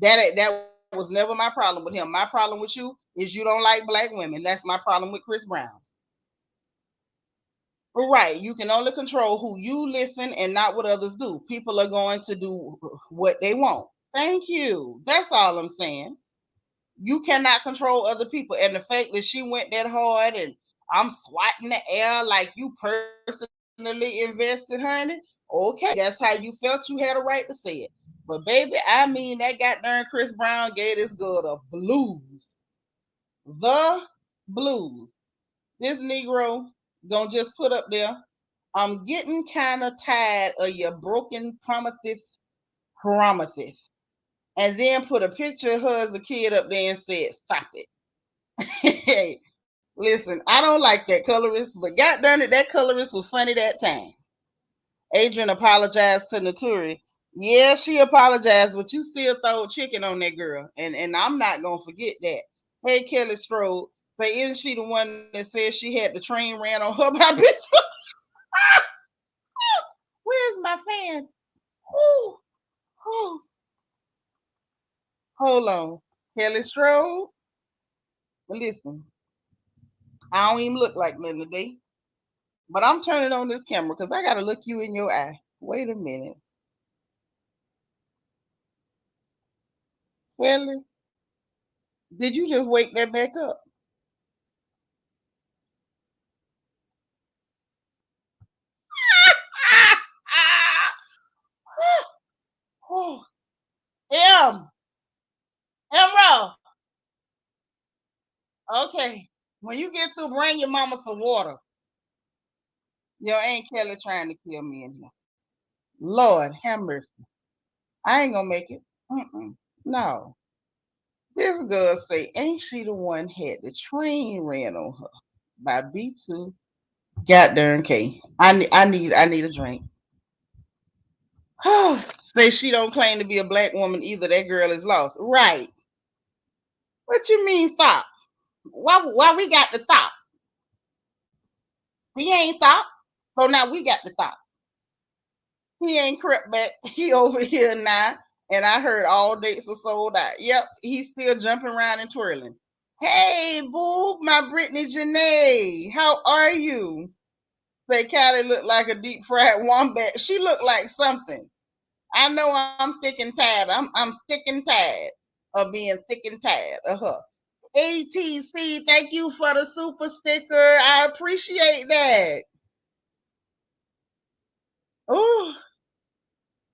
That was never my problem with him. My problem with you is you don't like Black women. That's my problem with Chris Brown. Right. You can only control who you listen and not what others do. People are going to do what they want. Thank you. That's all I'm saying. You cannot control other people. And the fact that she went that hard and I'm swatting the air like you personally invested, honey. Okay, that's how you felt. You had a right to say it. But baby, I mean, that goddamn Chris Brown gave this girl the blues. The blues. This Negro gonna just put up there. I'm getting kind of tired of your broken promises. And then put a picture of her as a kid up there and said, stop it. Hey, listen, I don't like that colorist, but god darn it, that colorist was funny that time. Adrian apologized to Naturi. Yeah, she apologized, but you still throw chicken on that girl. And I'm not gonna forget that. Hey, Kelly Strode, but isn't she the one that said she had the train ran on her by bitch? Where's my fan? Ooh, ooh. Hold on. Kelly Strode. Listen, I don't even look like nothing today. But I'm turning on this camera because I gotta look you in your eye. Wait a minute. Kelly, did you just wake that back up? Oh, Emerald. Okay. When you get through, bring your mama some water. Your Aunt Kelly trying to kill me in here. Lord have mercy. I ain't gonna make it. No. This girl say, ain't she the one had the train ran on her by B2? Goddamn K. I need a drink. Say she don't claim to be a black woman either. That girl is lost. Right. What you mean thought? Why we got the thought? He ain't thought. So now we got the thought. He ain't crept back. He over here now. And I heard all dates are sold out. Yep, he's still jumping around and twirling. Hey, boo, my Brittany Janae. How are you? Say Callie looked like a deep fried wombat. She looked like something. I know I'm thick and tired. I'm thick and tired of being thick and tired of her. ATC, thank you for the super sticker. I appreciate that. Oh,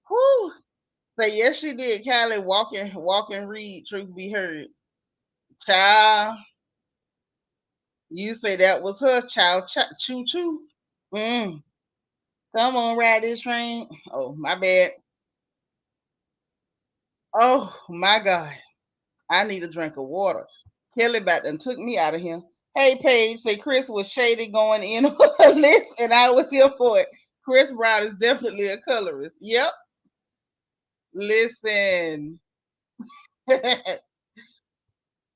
whew. So yes, she did. Callie walking, read, truth be heard. Child, you say that was her child. Choo choo. Come on, ride this train. Oh, my bad. Oh my God. I need a drink of water. Kelly back and took me out of here. Hey, Paige, say Chris was shady going in on her list, and I was here for it. Chris Brown is definitely a colorist. Yep. Listen.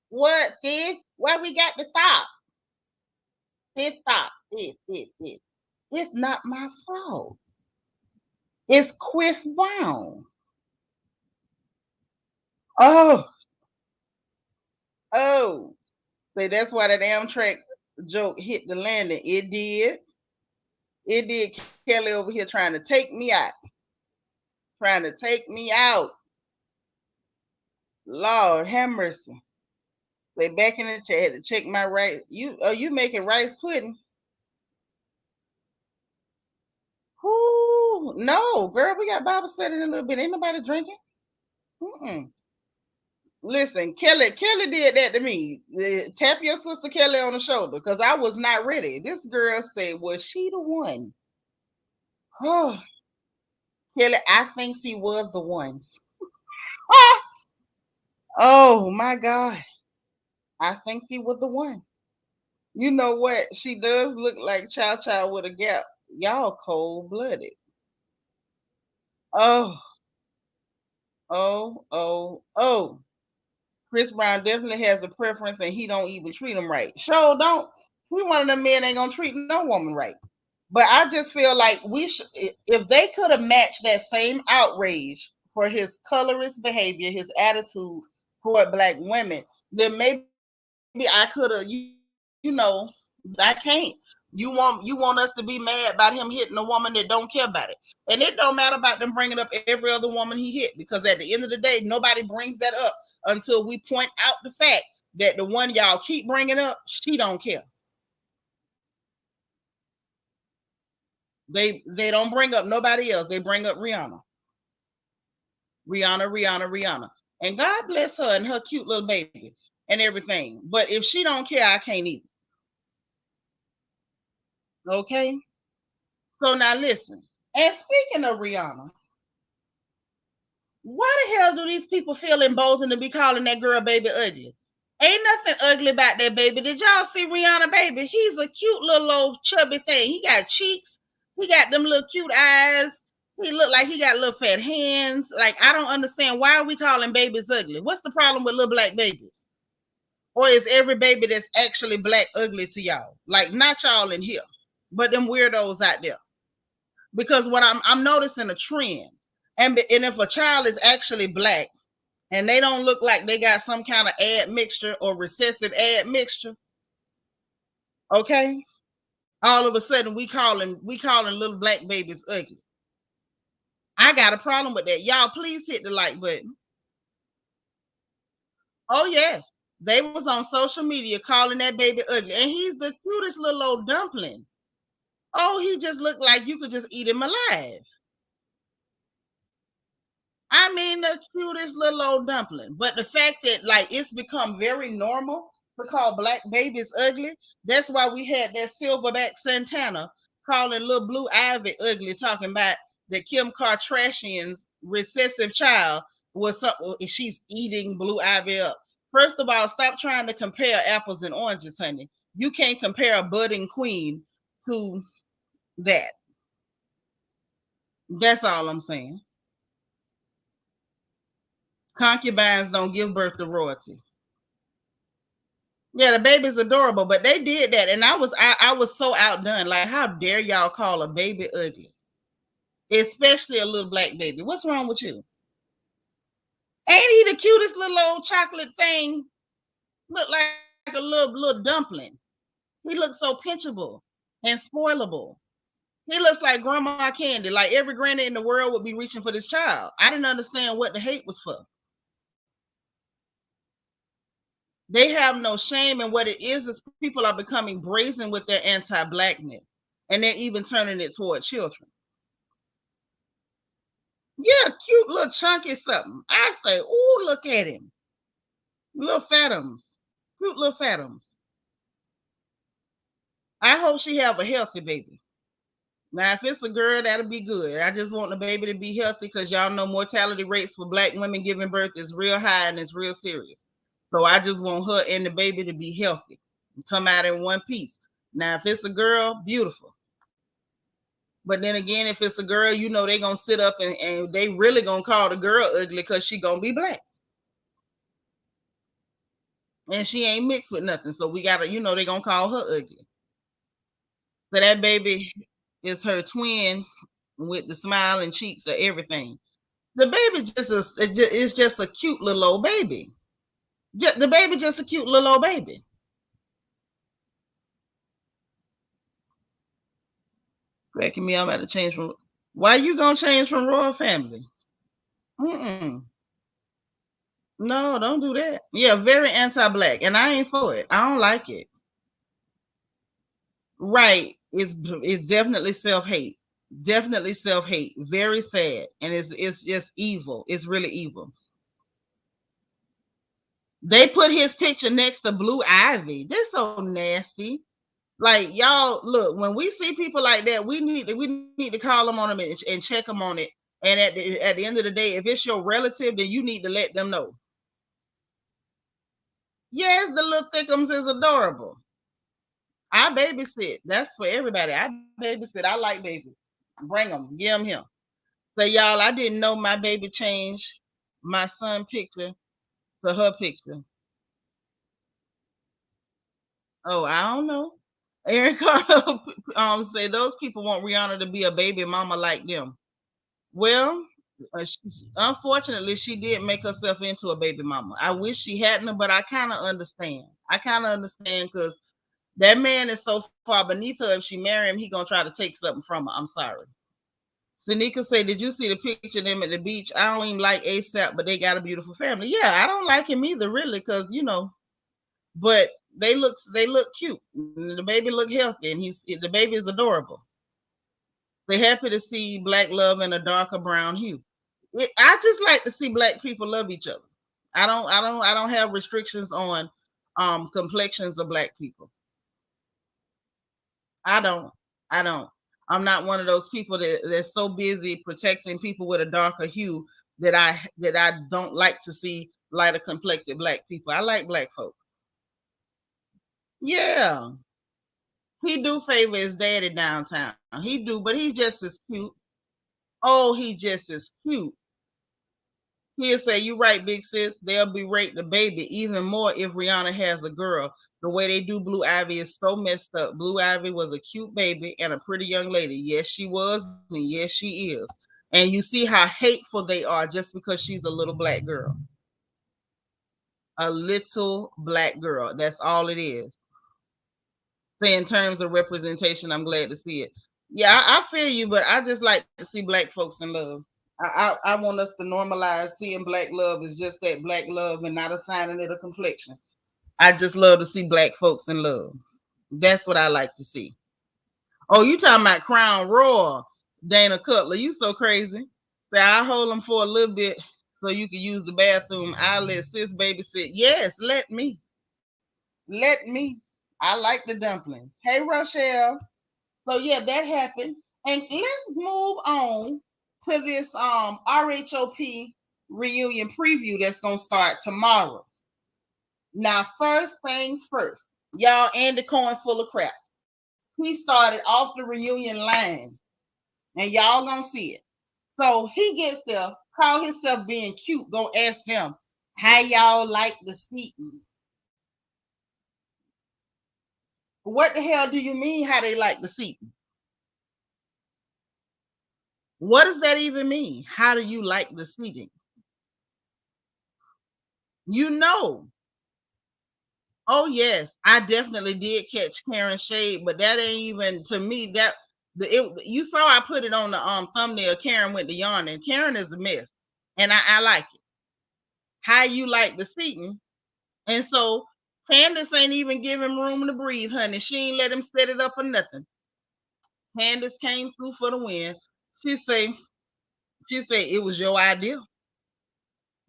What, this? Why we got the stop? This stop. This. It's not my fault. It's Chris Brown. Oh. Say that's why that Amtrak joke hit the landing. It did. It did. Kelly over here trying to take me out. Trying to take me out. Lord have mercy. Say back in the chat, had to check my rice. You making rice pudding? Whoo, no, girl, we got Bible study in a little bit. Ain't nobody drinking. Listen, Kelly did that to me. Tap your sister Kelly on the shoulder because I was not ready. This girl said, was she the one? Oh, Kelly, I think she was the one. Oh my God. I think she was the one. You know what? She does look like Chow Chow with a gap. Y'all cold blooded. Oh. Chris Brown definitely has a preference and he don't even treat them right. Sure don't. We one of them men ain't gonna treat no woman right. But I just feel like we should, if they could have matched that same outrage for his colorist behavior, his attitude toward black women, then maybe I could have, you know, I can't. You want us to be mad about him hitting a woman that don't care about it. And it don't matter about them bringing up every other woman he hit because at the end of the day, nobody brings that up until we point out the fact that the one y'all keep bringing up, she don't care. They don't bring up nobody else. They bring up Rihanna. Rihanna. And God bless her and her cute little baby and everything. But if she don't care, I can't either. Okay? So now listen. And speaking of Rihanna, why the hell do these people feel emboldened to be calling that girl baby ugly? Ain't nothing ugly about that baby. Did y'all see Rihanna baby? He's a cute little old chubby thing. He got cheeks. He got them little cute eyes. He look like he got little fat hands. Like, I don't understand, why are we calling babies ugly? What's the problem with little black babies? Or is every baby that's actually black ugly to y'all? Like, not y'all in here, but them weirdos out there. Because what I'm noticing a trend. And if a child is actually black and they don't look like they got some kind of admixture or recessive admixture, okay, all of a sudden we calling little black babies ugly. I got a problem with that. Y'all, please hit the like button. Oh yes, they was on social media calling that baby ugly, and he's the cutest little old dumpling. Oh, he just looked like you could just eat him alive. I mean, the cutest little old dumpling. But the fact that, like, it's become very normal to call black babies ugly, that's why we had that Silverback Santana calling little Blue Ivy ugly, talking about that Kim Kardashian's recessive child was something, she's eating Blue Ivy up. First of all, stop trying to compare apples and oranges, honey. You can't compare a budding queen to that. That's all I'm saying. Concubines don't give birth to royalty. Yeah, the baby's adorable, but they did that, and I was so outdone. Like, how dare y'all call a baby ugly, especially a little black baby? What's wrong with you? Ain't he the cutest little old chocolate thing? Look like a little dumpling. He looks so pinchable and spoilable. He looks like Grandma Candy. Like every granny in the world would be reaching for this child. I didn't understand what the hate was for. They have no shame, and what it is people are becoming brazen with their anti-blackness, and they're even turning it toward children. Yeah, cute little chunky something. I say, oh, look at him. Little fatums. Cute little fatums. I hope she have a healthy baby. Now, if it's a girl, that'll be good. I just want the baby to be healthy, because y'all know mortality rates for black women giving birth is real high and it's real serious. So I just want her and the baby to be healthy and come out in one piece. Now, if it's a girl, beautiful. But then again, if it's a girl, you know they're going to sit up and they really going to call the girl ugly because she going to be black. And she ain't mixed with nothing. So we got to, you know, they're going to call her ugly. So that baby is her twin with the smiling cheeks or everything. The baby is just a cute little old baby. The baby just a cute little old baby. Cracking me, I'm about to change from. Why you gonna change from royal family? Mm-mm. No, don't do that. Yeah, very anti-black, and I ain't for it. I don't like it. Right? It's definitely self-hate. Definitely self-hate. Very sad, and it's just evil. It's really evil. They put his picture next to Blue Ivy. They're so nasty. Like, y'all, look, when we see people like that, we need to call them on them and check them on it. And at the end of the day, if it's your relative, then you need to let them know. Yes, the little thickums is adorable. I babysit. That's for everybody. I babysit. I like babies. Bring them. Give them him. So, y'all, I didn't know my baby changed my son picture to her picture. Oh, I don't know. Eric say those people want Rihanna to be a baby mama like them. Well, unfortunately, she did make herself into a baby mama. I wish she hadn't, but I kind of understand. Because that man is so far beneath her. If she marry him, he gonna try to take something from her. I'm sorry. Seanika said, "Did you see the picture of them at the beach? I don't even like ASAP, but they got a beautiful family." Yeah, I don't like him either, really, because but they look cute. The baby look healthy, and the baby is adorable. They're happy to see black love in a darker brown hue. I just like to see black people love each other. I don't have restrictions on complexions of black people. I don't. I don't. I'm not one of those people that's so busy protecting people with a darker hue that I don't like to see lighter complected black people. I like black folk. Yeah. He do favor his daddy downtown. He do, but he's just as cute. Oh, he just as cute. He'll say, "You right, big sis. They'll berate the baby even more if Rihanna has a girl. The way they do Blue Ivy is so messed up. Blue Ivy was a cute baby and a pretty young lady. Yes, she was, and yes, she is. And you see how hateful they are just because she's a little black girl. A little black girl. That's all it is. Say in terms of representation, I'm glad to see it. Yeah, I feel you, but I just like to see black folks in love. I want us to normalize seeing black love as just that black love and not assigning it a complexion. I just love to see black folks in love. That's what I like to see. Oh, you talking about Crown Royal, Dana Cutler. You so crazy. Say, I'll hold them for a little bit so you can use the bathroom. I'll let sis babysit. Yes, let me. Let me. I like the dumplings. Hey, Rochelle. So yeah, that happened. And let's move on to this RHOP reunion preview that's gonna start tomorrow. Now, first things first, y'all, Andy Cohen full of crap. He started off the reunion line, and y'all gonna see it. So he gets there, call himself being cute, go ask them how y'all like the seating. What the hell do you mean how they like the seating? What does that even mean? How do you like the seating? You know. Oh yes, I definitely did catch Karen shade, but that ain't even to me that you saw I put it on the thumbnail. Karen went to yawning. Karen is a mess, and I like it. How you like the seating, and so Candace ain't even give him room to breathe, honey. She ain't let him set it up or nothing. Candace came through for the win. She say it was your idea.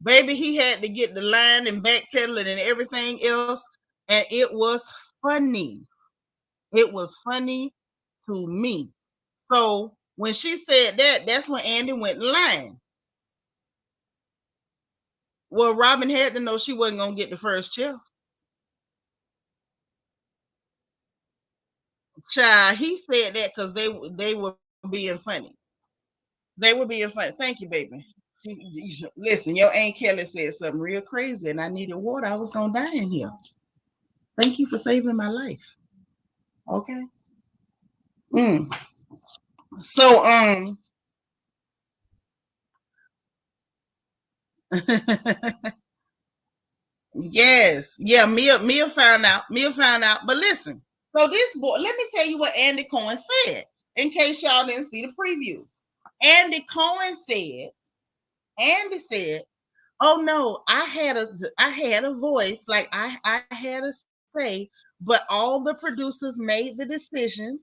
Baby, he had to get the line and backpedaling and everything else. And it was funny. It was funny to me. So when she said that, that's when Andy went in line. Well, Robin had to know she wasn't going to get the first chair. Child, he said that because they were being funny. They were being funny. Thank you, baby. Listen, your Aunt Kelly said something real crazy, and I needed water. I was gonna die in here. Thank you for saving my life. Okay. So yes, yeah. Mia found out. Mia found out. But listen. So this boy, let me tell you what Andy Cohen said. In case y'all didn't see the preview, Andy Cohen said. Andy said, "Oh no, I had a voice, like I had a say, but all the producers made the decision.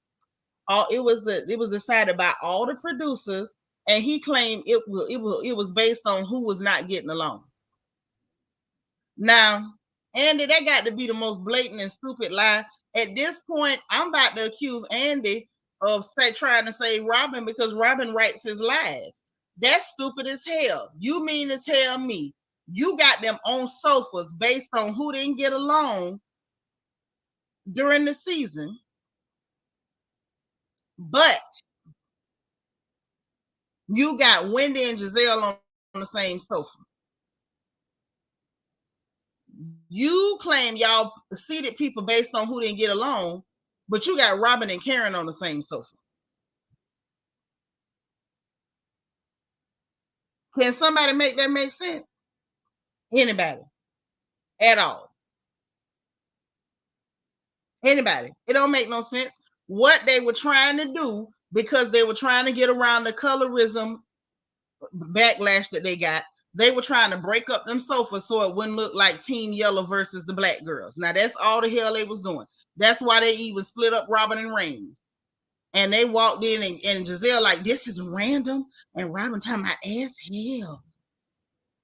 It was decided by all the producers, and he claimed it was based on who was not getting along." Now, Andy, that got to be the most blatant and stupid lie. At this point, I'm about to accuse Andy of trying to say Robin because Robin writes his lies. That's stupid as hell. You mean to tell me you got them on sofas based on who didn't get along during the season, but you got Wendy and Giselle on the same sofa? You claim y'all seated people based on who didn't get along, but you got Robin and Karen on the same sofa. Can somebody make that make sense? Anybody at all? Anybody? It don't make no sense. What they were trying to do because they were trying to get around the colorism backlash that they got. They were trying to break up them sofas so it wouldn't look like Team Yellow versus the black girls. Now that's all the hell they was doing. That's why they even split up Robin and Reigns. And they walked in and Giselle like, this is random. And Robin talking about as hell.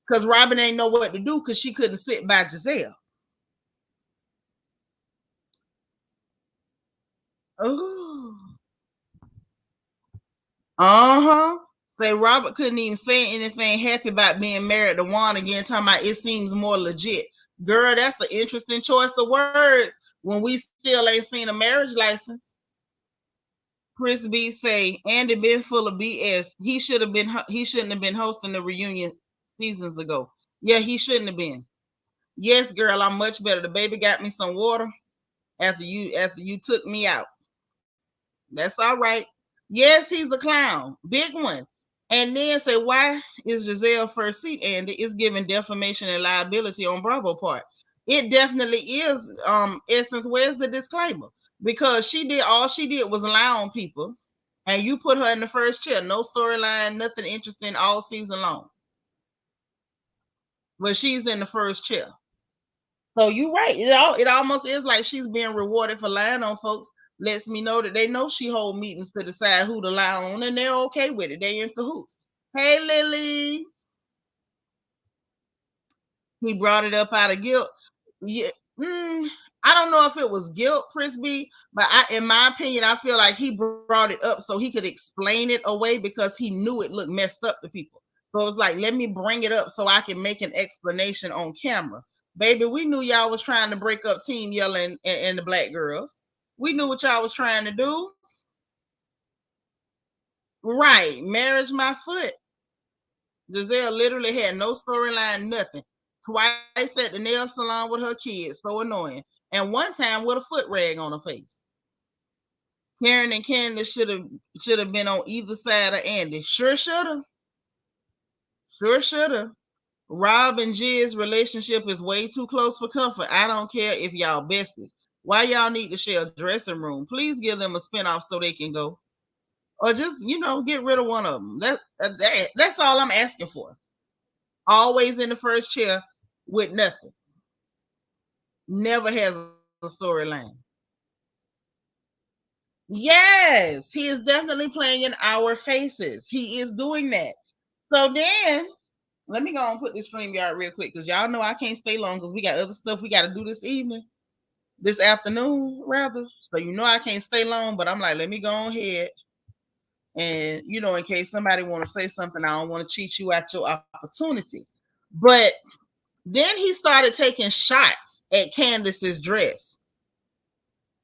Because Robin ain't know what to do because she couldn't sit by Giselle. Oh. Uh-huh. Say Robert couldn't even say anything happy about being married to Juan again, talking about it seems more legit. Girl, that's an interesting choice of words when we still ain't seen a marriage license. Chris B say Andy been full of BS. He shouldn't have been hosting the reunion seasons ago. Yeah, he shouldn't have been. Yes, girl, I'm much better. The baby got me some water after you took me out. That's all right. Yes, he's a clown. Big one. And then say, why is Giselle first seat, Andy? It's giving defamation and liability on Bravo part. It definitely is. Essence, where's the disclaimer? Because all she did was lie on people. And you put her in the first chair. No storyline, nothing interesting all season long. But she's in the first chair. So you're right. It almost is like she's being rewarded for lying on folks. Lets me know that they know she hold meetings to decide who to lie on, and they're okay with it. They in cahoots. Hey, Lily. He brought it up out of guilt. Yeah. I don't know if it was guilt, Chris B, but in my opinion, I feel like he brought it up so he could explain it away because he knew it looked messed up to people. So it was like, let me bring it up so I can make an explanation on camera. Baby, we knew y'all was trying to break up Team Yellow and the black girls. We knew what y'all was trying to do. Right. Marriage my foot. Giselle literally had no storyline, nothing. Twice at the nail salon with her kids. So annoying. And one time with a foot rag on her face. Karen and Candace should have been on either side of Andy. Sure should have. Sure should have. Rob and Jiz's relationship is way too close for comfort. I don't care if y'all besties. Why y'all need to share a dressing room? Please give them a spinoff so they can go. Or just, get rid of one of them. That's all I'm asking for. Always in the first chair with nothing. Never has a storyline. Yes, he is definitely playing in our faces. He is doing that. So then, let me go and put this StreamYard real quick because y'all know I can't stay long because we got other stuff we got to do this afternoon, rather. So I can't stay long, but I'm like, let me go ahead. And, in case somebody want to say something, I don't want to cheat you out your opportunity. But then he started taking shots at Candace's dress.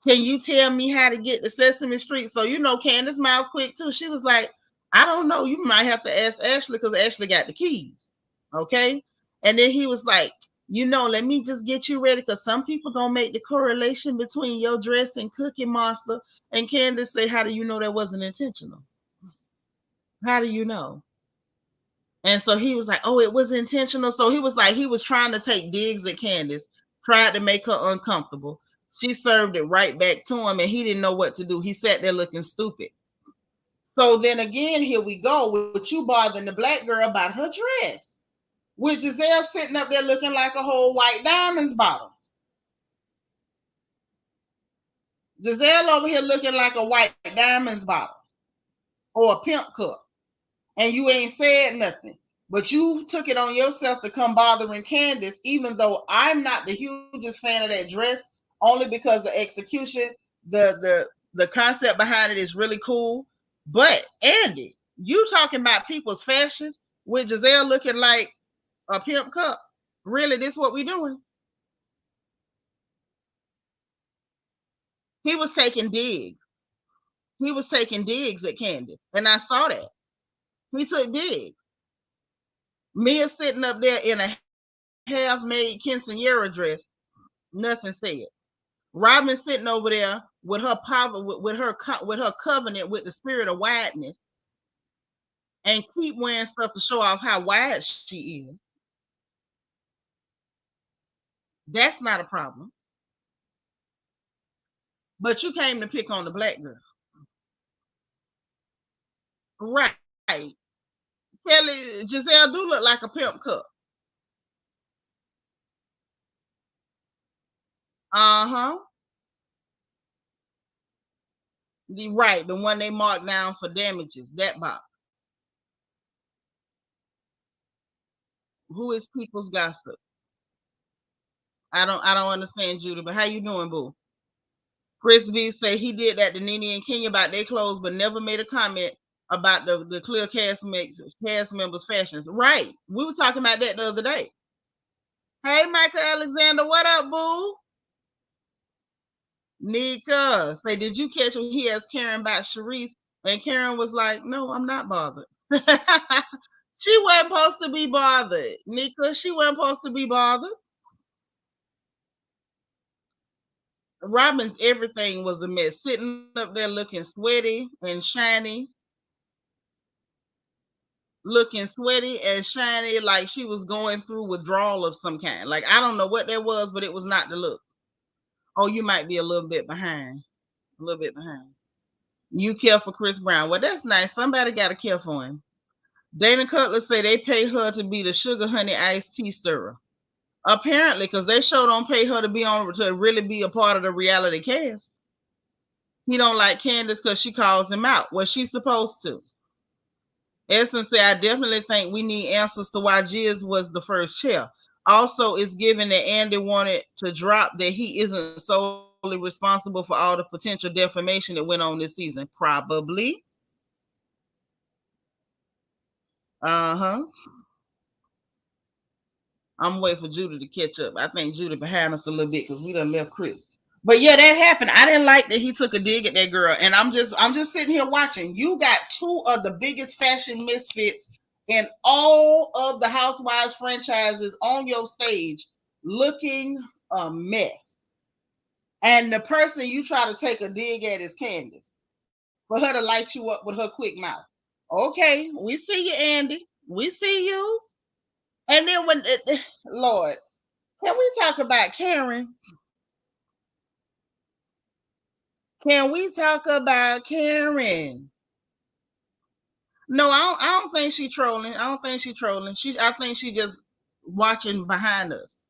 Can you tell me how to get to Sesame Street? So, Candace mouth quick too. She was like, I don't know. You might have to ask Ashley because Ashley got the keys. Okay. And then he was like, let me just get you ready because some people going to make the correlation between your dress and Cookie Monster. And Candace say, how do you know that wasn't intentional? How do you know? And so he was like, oh, it was intentional. So he was like, he was trying to take digs at Candace, tried to make her uncomfortable. She served it right back to him, and he didn't know what to do. He sat there looking stupid. So then again, here we go with you bothering the black girl about her dress. With Giselle sitting up there looking like a whole white diamonds bottle. Giselle over here looking like a white diamonds bottle or a pimp cup. And you ain't said nothing. But you took it on yourself to come bothering Candace, even though I'm not the hugest fan of that dress, only because the execution, the concept behind it is really cool. But Andy, you talking about people's fashion with Giselle looking like a pimp cup. Really, this is what we doing? He was taking digs. He was taking digs at Candace. And I saw that. He took digs. Mia sitting up there in a half-made quinceañera dress, nothing said. Robin sitting over there with her power, with her covenant with the spirit of wideness, and keep wearing stuff to show off how wide she is. That's not a problem. But you came to pick on the black girl. Right. Kelly Giselle do look like a pimp cup. Uh-huh. The one they marked down for damages. That box. Who is people's gossip? I don't understand, Judy, but how you doing, boo? Chris B say he did that to Nene and Kenya about their clothes, but never made a comment about the clear cast members' fashions. Right. We were talking about that the other day. Hey, Michael Alexander, what up, boo? Nika say, did you catch when he asked Karen about Sharice? And Karen was like, no, I'm not bothered. She wasn't supposed to be bothered. Nika, she wasn't supposed to be bothered. Robin's everything was a mess. Sitting up there looking sweaty and shiny. Looking sweaty and shiny, like she was going through withdrawal of some kind. Like, I don't know what that was, but it was not the look. Oh, you might be a little bit behind. A little bit behind. You care for Chris Brown. Well, that's nice. Somebody got to care for him. Dana Cutler say they pay her to be the sugar honey iced tea stirrer. Apparently, because they sure don't pay her to really be a part of the reality cast. He don't like Candace because she calls him out. Well, she's supposed to. Essence say, I definitely think we need answers to why Jiz was the first chair. Also, it's given that Andy wanted to drop that he isn't solely responsible for all the potential defamation that went on this season. Probably. Uh-huh. I'm waiting for Judy to catch up. I think Judy behind us a little bit because we done left Chris. But yeah, that happened. I didn't like that he took a dig at that girl. And I'm just sitting here watching. You got two of the biggest fashion misfits in all of the Housewives franchises on your stage looking a mess. And the person you try to take a dig at is Candace. For her to light you up with her quick mouth. Okay, we see you, Andy. We see you. And then Lord, can we talk about Karen? Can we talk about Karen? No, I don't think she's trolling. I don't think she's trolling. I think she just watching behind us.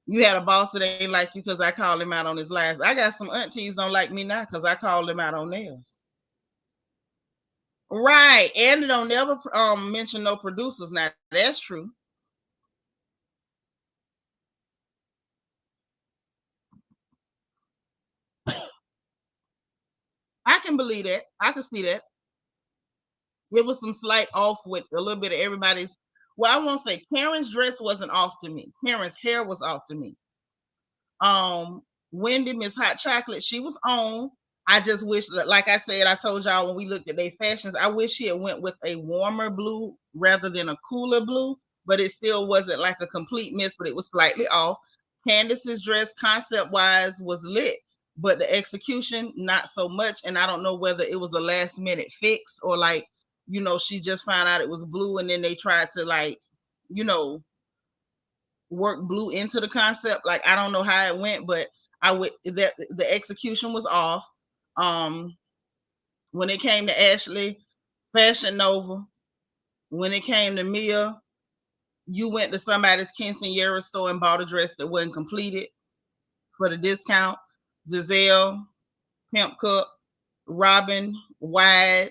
You had a boss that ain't like you because I called him out on his last. I got some aunties don't like me now because I called him out on theirs. Right. And they don't never mention no producers now. That's true. I can believe that. I can see that. It was some slight off with a little bit of everybody's. Well, I won't say Karen's dress wasn't off to me. Karen's hair was off to me. Wendy, Miss Hot Chocolate, she was on. I just wish, like I said, I told y'all when we looked at their fashions, I wish she had went with a warmer blue rather than a cooler blue, but it still wasn't like a complete miss, but it was slightly off. Candace's dress, concept-wise, was lit, but the execution, not so much. And I don't know whether it was a last-minute fix or like, she just found out it was blue and then they tried to like, work blue into the concept. Like, I don't know how it went, but the execution was off. When it came to Ashley, Fashion Nova, when it came to Mia, you went to somebody's quinceañera store and bought a dress that wasn't completed for the discount. Giselle, Pimp Cup, Robin, wide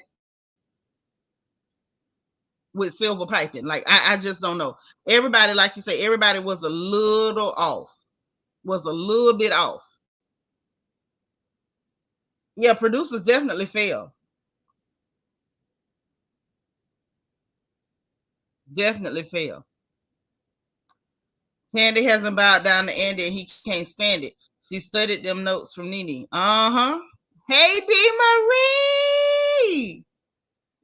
with silver piping. Like, I just don't know. Everybody, like you say, everybody was a little off. Was a little bit off. Yeah, producers definitely fail. Definitely fail. Candy hasn't bowed down to Andy and he can't stand it. She studied them notes from Nene. Uh-huh. Hey, D. Marie.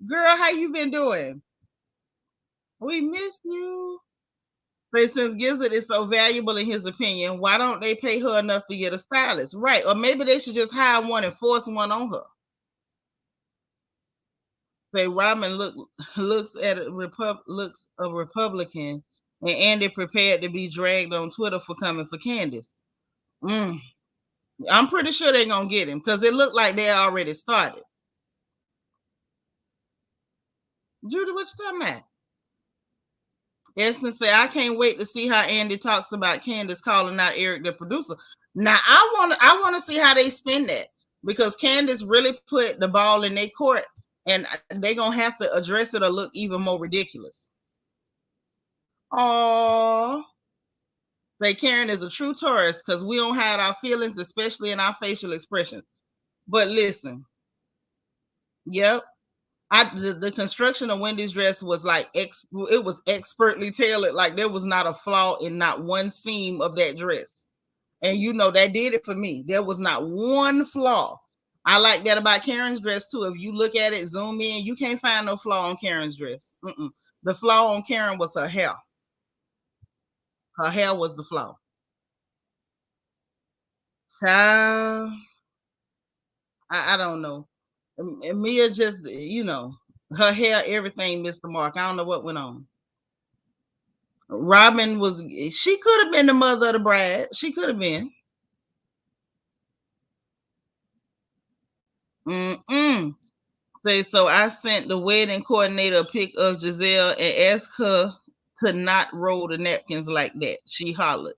Girl, how you been doing? We miss you. But since Gizzard is so valuable in his opinion, why don't they pay her enough to get a stylist? Right. Or maybe they should just hire one and force one on her. Say Robin looks a Republican and Andy prepared to be dragged on Twitter for coming for Candace. I'm pretty sure they're gonna get him because it looked like they already started. Judy, what you talking about? Essence say, I can't wait to see how Andy talks about Candace calling out Eric, the producer. Now I want to see how they spin that, because Candace really put the ball in their court, and they're gonna have to address it or look even more ridiculous. Oh, say Karen is a true tourist because we don't hide our feelings, especially in our facial expressions. But listen, yep. The construction of Wendy's dress was like it was expertly tailored. Like there was not a flaw in not one seam of that dress. And you know that did it for me. There was not one flaw. I like that about Karen's dress too. If you look at it, zoom in, you can't find no flaw on Karen's dress. The flaw on Karen was her hair. Her hair was the flaw. Child, I don't know. Mia just, her hair, everything missed the mark. I don't know what went on. Robin she could have been the mother of the bride. She could have been. So I sent the wedding coordinator a pic of Giselle and asked her to not roll the napkins like that. She hollered.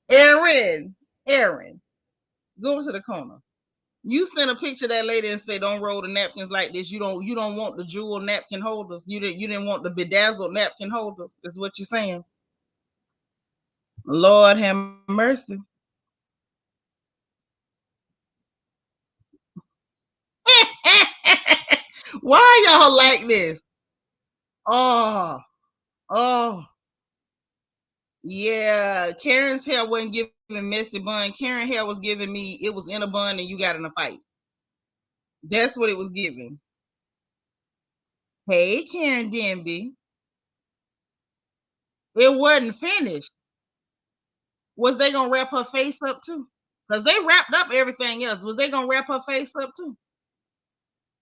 Aaron, go to the corner. You sent a picture of that lady and say, "Don't roll the napkins like this." You don't want the jewel napkin holders. You didn't want the bedazzled napkin holders. Is what you're saying? Lord have mercy. Why y'all like this? Oh, yeah. Karen's hair wasn't giving messy bun. Karen's hair was giving me, it was in a bun and you got in a fight. That's what it was giving. Hey, Karen Denby. It wasn't finished. Was they gonna wrap her face up too? Because they wrapped up everything else. Was they gonna wrap her face up too?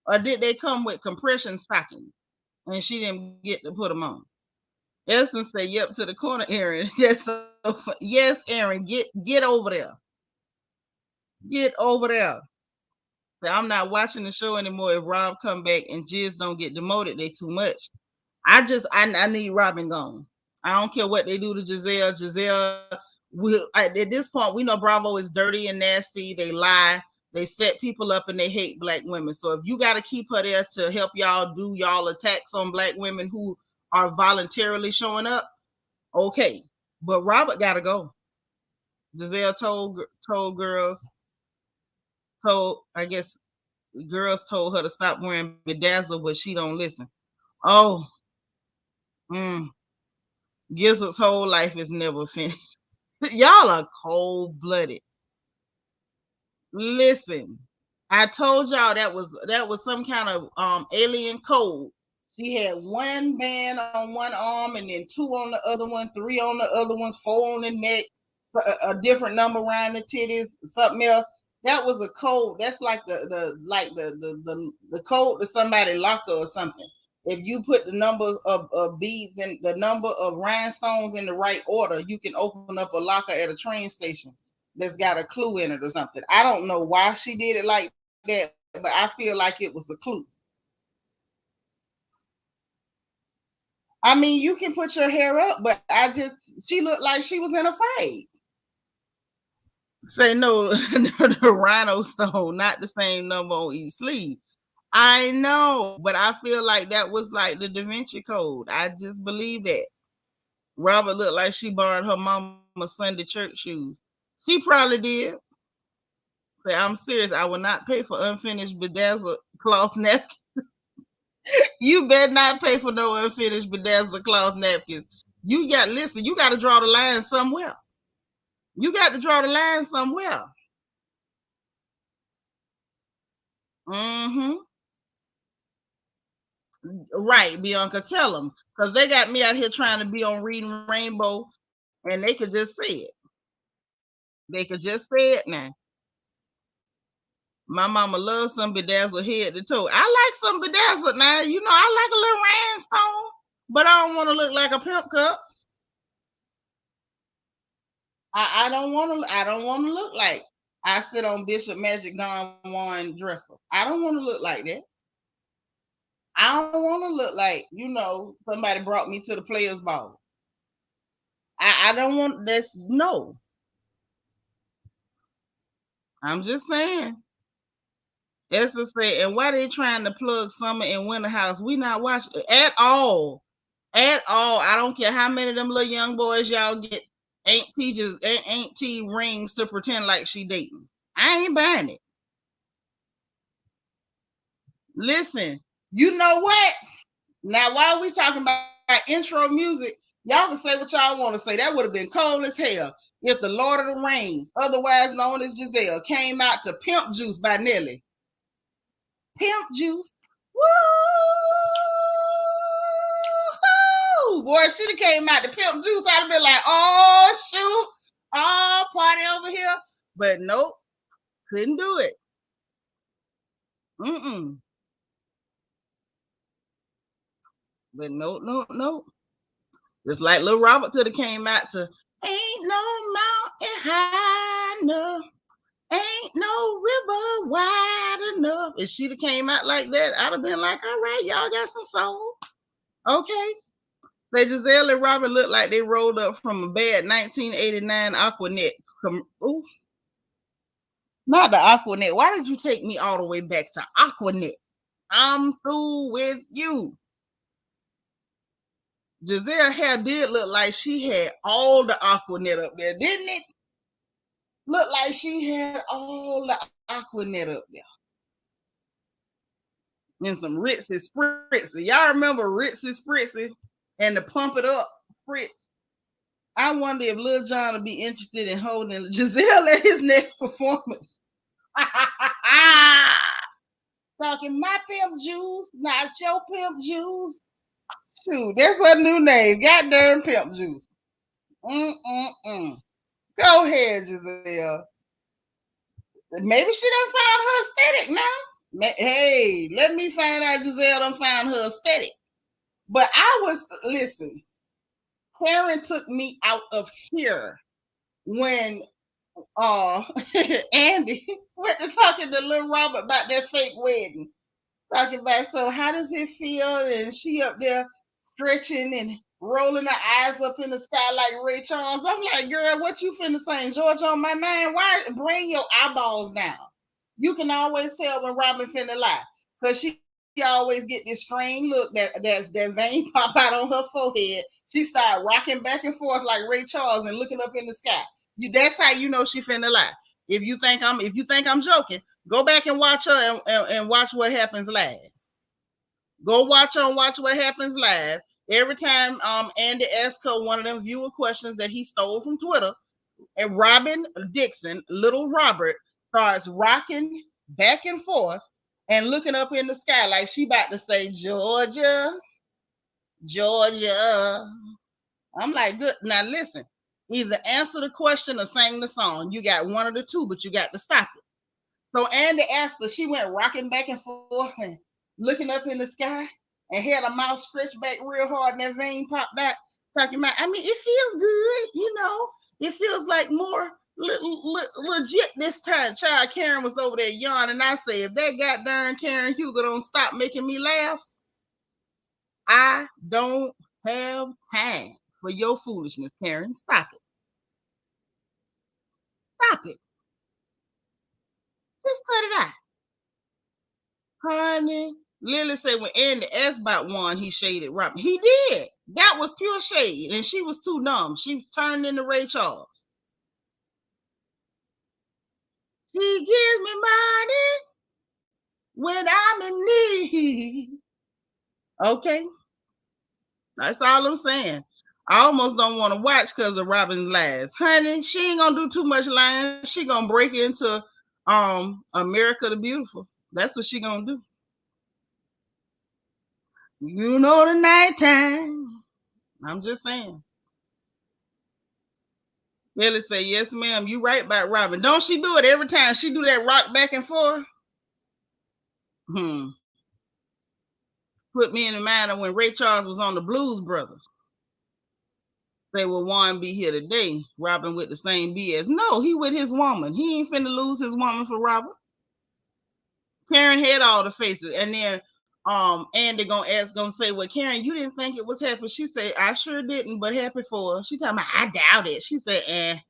Or did they come with compression stockings and she didn't get to put them on? Essence say, "Yep," to the corner, Aaron. Yes, yes, Aaron, get over there. Get over there. I'm not watching the show anymore. If Rob come back and Jiz don't get demoted, they too much. I need Robin gone. I don't care what they do to Giselle. Giselle at this point, we know Bravo is dirty and nasty. They lie, they set people up, and they hate black women. So if you got to keep her there to help y'all do y'all attacks on black women who are voluntarily showing up, okay. But Robert got to go. Giselle I guess girls told her to stop wearing bedazzle, but she don't listen. Oh, Gizzard's whole life is never finished. Y'all are cold blooded. Listen, I told y'all that was some kind of alien code. She had one band on one arm and then two on the other one, three on the other ones, four on the neck, a different number around the titties, something else. That was a code. That's like the code to somebody locker or something. If you put the number of beads and the number of rhinestones in the right order, you can open up a locker at a train station that's got a clue in it or something. I don't know why she did it like that, but I feel like it was a clue. I mean, you can put your hair up, but she looked like she was in a fight. Say no, the rhino stone, not the same number on each sleeve. I know, but I feel like that was like the Da Vinci Code. I just believe that. Robert looked like she borrowed her mama's Sunday church shoes. She probably did. Say, I'm serious. I will not pay for unfinished bedazzled cloth napkins. You better not pay for no unfinished bedazzled cloth napkins. You got to draw the line somewhere. You got to draw the line somewhere. Right, Bianca, tell them. Because they got me out here trying to be on Reading Rainbow, and they could just say it. They could just say it now. My mama loves some bedazzled head to toe. I like some bedazzled now. You know, I like a little rhinestone, but I don't want to look like a pimp cup. I don't want to look like I sit on Bishop Magic Don Juan dresser. I don't want to look like that. I don't want to look like, somebody brought me to the players' ball. I don't want this. No. I'm just saying. Esther said, and why they trying to plug Summer and Winter House? We not watching at all. At all. I don't care how many of them little young boys y'all get ain't T rings to pretend like she dating. I ain't buying it. Listen, you know what? Now, while we talking about intro music, y'all can say what y'all want to say. That would have been cold as hell if the Lord of the Rings, otherwise known as Giselle, came out to Pimp Juice by Nelly. Pimp Juice. Woo! Boy, she'd have came out to Pimp Juice. I'd have been like, oh, shoot. Oh, party over here. But nope. Couldn't do it. But no. Just like Little Robert could have came out to Ain't No Mountain High Enough, Ain't No River Wide Enough. If she'd have came out like that, I'd have been like, all right, y'all got some soul. Okay. Say Giselle and Robert look like they rolled up from a bad 1989 Aquanet. Ooh. Not the Aquanet. Why did you take me all the way back to Aquanet? I'm through with you. Giselle hair did look like she had all the Aquanet up there, didn't it? Looked like she had all the Aquanet up there. And some Ritzy Spritzy. Y'all remember Ritzy Spritzy and the Pump It Up Spritz? I wonder if Lil Jon would be interested in holding Giselle at his next performance. Talking my pimp juice, not your pimp juice. Shoot, that's her new name. Goddamn Pimp Juice. Go ahead, Giselle. Maybe she done found her aesthetic now. Hey, let me find out Giselle done found her aesthetic. But listen, Karen took me out of here when Andy went to talking to Lil Robert about that fake wedding. Talking about, so how does it feel? And she up there stretching and rolling her eyes up in the sky like Ray Charles. I'm like, girl, what you finna say? George on my mind. Why bring your eyeballs down? You can always tell when Robin finna lie. Because she always get this strange look that vein pop out on her forehead. She started rocking back and forth like Ray Charles and looking up in the sky. That's how you know she finna lie. If you think I'm joking, go back and watch her and watch what happens live. Go watch her and watch what happens live. Every time Andy asks her one of them viewer questions that he stole from Twitter, and Robin Dixon, Little Robert, starts rocking back and forth and looking up in the sky like she about to say, Georgia. I'm like, good. Now listen, either answer the question or sing the song. You got one of the two, but you got to stop it. So Andy asked her, she went rocking back and forth and looking up in the sky and had her mouth stretched back real hard and that vein popped out. Talking about, I mean, it feels good, it feels like more legit this time. Child, Karen was over there yawning. I said, if that goddamn Karen Hugo don't stop making me laugh, I don't have time for your foolishness, Karen. Stop it. Stop it. Just cut it out. Honey, Lily said when Andy asked about one, he shaded Robin. He did. That was pure shade, and she was too dumb. She turned into Ray Charles. He gives me money when I'm in need. Okay. That's all I'm saying. I almost don't want to watch because of Robin's lies. Honey, she ain't gonna do too much lying. She gonna break into America the Beautiful. That's what she gonna do. You know the nighttime. I'm just saying. Kelly say, yes, ma'am. You right about Robin. Don't she do it every time? She do that rock back and forth. Put me in the mind of when Ray Charles was on the Blues Brothers. Say, well, Juan be here today. Robin with the same BS. No, he with his woman. He ain't finna lose his woman for Robin. Karen had all the faces. And then And they're gonna say, well, Karen, you didn't think it was happy. She said, I sure didn't, but happy for her. She talking about, I doubt it. She said,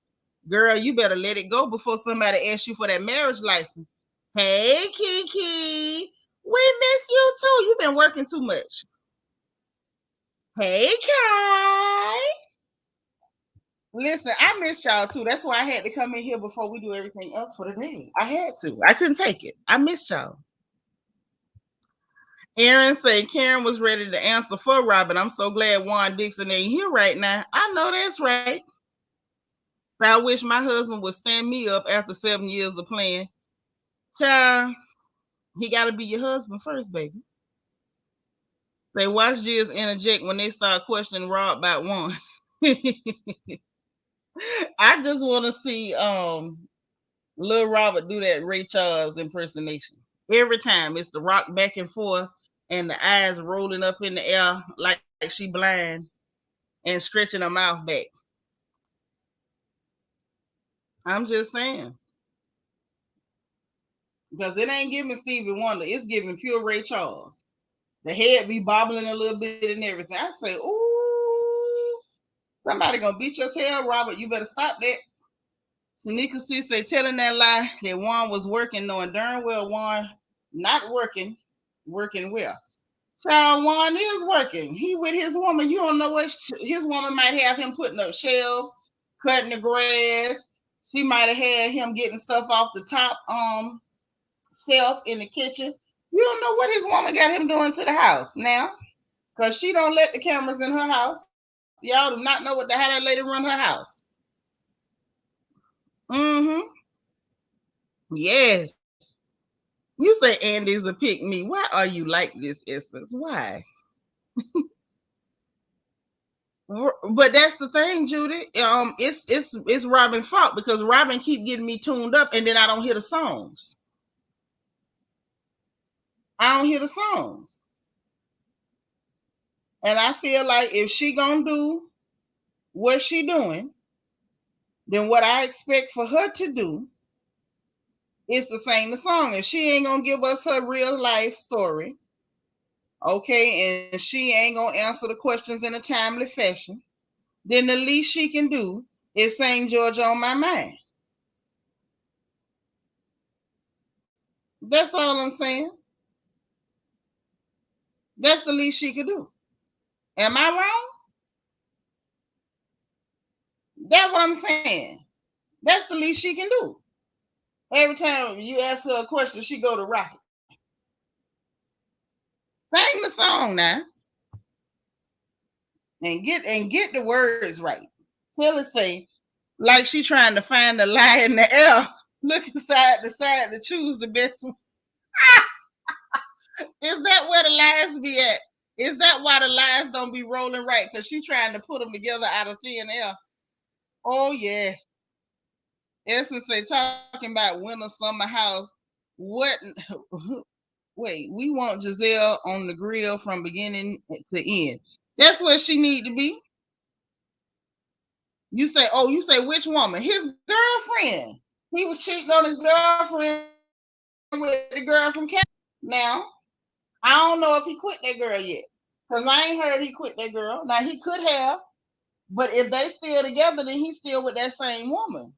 girl, you better let it go before somebody asks you for that marriage license. Hey, Kiki, we miss you too. You've been working too much. Hey, Kai. Listen, I missed y'all too. That's why I had to come in here before we do everything else for the day. I had to. I couldn't take it. I missed y'all. Aaron said Karen was ready to answer for Robin. I'm so glad Juan Dixon ain't here right now. I know that's right. I wish my husband would stand me up after 7 years of playing. Child, he got to be your husband first, baby. They watch Jizz interject when they start questioning Rob about Juan. I just want to see Lil Robert do that Ray Charles impersonation. Every time it's the rock back and forth and the eyes rolling up in the air like she blind and stretching her mouth back. I'm just saying. Because it ain't giving Stevie Wonder, it's giving pure Ray Charles. The head be bobbling a little bit and everything. I say, ooh, somebody gonna beat your tail, Robert. You better stop that. Shanika C say telling that lie that Juan was working, knowing darn well Juan not working well. Child, Juan is working. He with his woman. You don't know what his woman might have him putting up shelves, cutting the grass. She might have had him getting stuff off the top shelf in the kitchen. You don't know what his woman got him doing to the house now, because she don't let the cameras in her house. Y'all do not know how that lady run her house. Mm-hmm. Yes. You say Andy's a pick me. Why are you like this, Essence? Why? But that's the thing, Judy. It's Robin's fault because Robin keep getting me tuned up, and then I don't hear the songs. I don't hear the songs, and I feel like if she gonna do what she doing, then what I expect for her to do is to sing the song. If she ain't gonna give us her real life story, okay, and she ain't gonna answer the questions in a timely fashion, then the least she can do is sing Georgia on My Mind. That's all I'm saying. That's the least she could do. Am I wrong? That's what I'm saying. That's the least she can do. Every time you ask her a question, she go to Rocket. Sing the song now. And get the words right. Hilly say, like she trying to find the lie in the air. Look inside the side to choose the best one. Is that where the lies be at? Is that why the lies don't be rolling right? Because she trying to put them together out of thin air. Oh, yes. Essence say talking about winter summer house. What? Wait, we want Giselle on the grill from beginning to end. That's where she need to be. You say which woman? His girlfriend. He was cheating on his girlfriend with the girl from Canada. Now, I don't know if he quit that girl yet. Because I ain't heard he quit that girl. Now, he could have. But if they still together, then he's still with that same woman.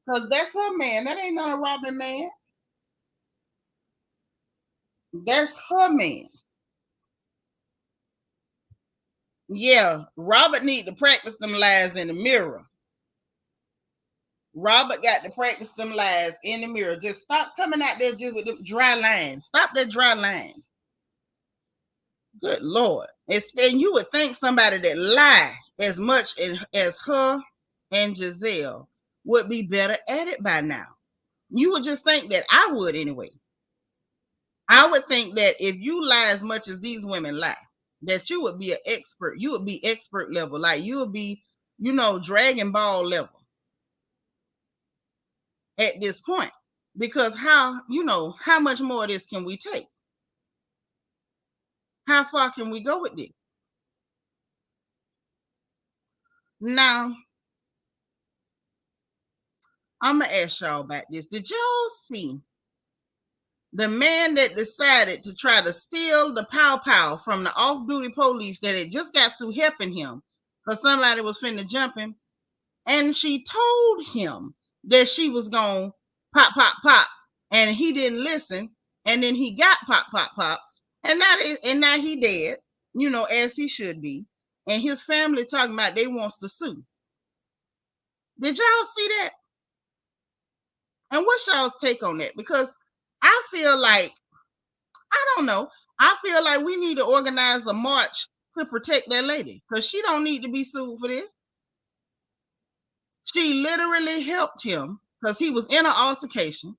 Because that's her man. That ain't none of Robin man. That's her man. Yeah, Robert need to practice them lies in the mirror. Robert got to practice them lies in the mirror. Just stop coming out there just with them dry lines. Stop that dry line. Good Lord. And you would think somebody that lie as much as her and Giselle would be better at it by now. You would just think that. I would anyway. I would think that if you lie as much as these women lie, that you would be an expert. You would be expert level. Like you would be, Dragon Ball level at this point. Because how much more of this can we take? How far can we go with this? Now, I'm going to ask y'all about this. Did y'all see The man that decided to try to steal the pow from the off-duty police that had just got through helping him because somebody was finna jump him, and she told him that she was gonna pop, pop, pop, and he didn't listen, and then he got pop, pop, pop, and now he dead, as he should be, and his family talking about they wants to sue. Did y'all see that? And what's y'all's take on that? Because I feel like, I don't know, I feel like we need to organize a march to protect that lady because she don't need to be sued for this. She literally helped him because he was in an altercation.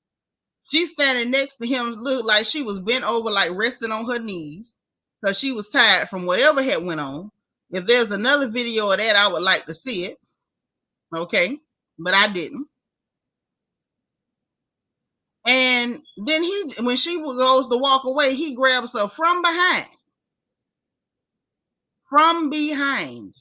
She's standing next to him, looked like she was bent over, like resting on her knees because she was tired from whatever had went on. If there's another video of that, I would like to see it. Okay, but I didn't. And then when she goes to walk away, he grabs her from behind. From behind.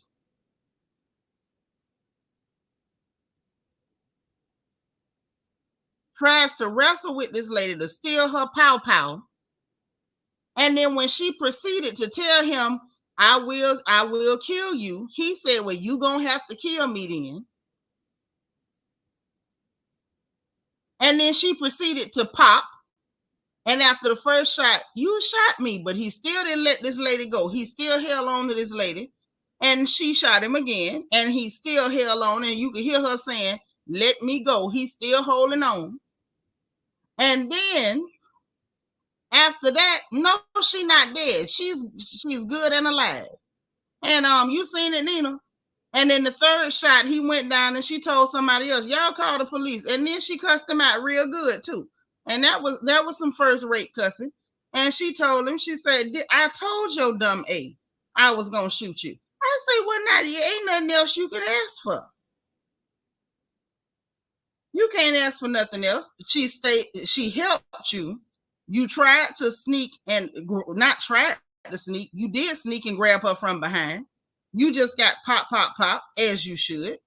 Tries to wrestle with this lady to steal her pow. And then when she proceeded to tell him, I will kill you, he said, well, you gonna have to kill me then. And then she proceeded to pop. And after the first shot, you shot me, but he still didn't let this lady go. He still held on to this lady. And she shot him again. And he still held on. And you could hear her saying, let me go. He's still holding on. And then after that, no, she's not dead. She's good and alive. And you seen it, Nina? And then the third shot, he went down and she told somebody else, y'all call the police. And then she cussed him out real good too. And that was some first rate cussing. And she told him, she said, I told your dumb A I was gonna shoot you. I say, well, now ain't nothing else you can ask for. You can't ask for nothing else. She helped you. You tried to sneak and not tried to sneak. You did sneak and grab her from behind. You just got pop, pop, pop, as you should,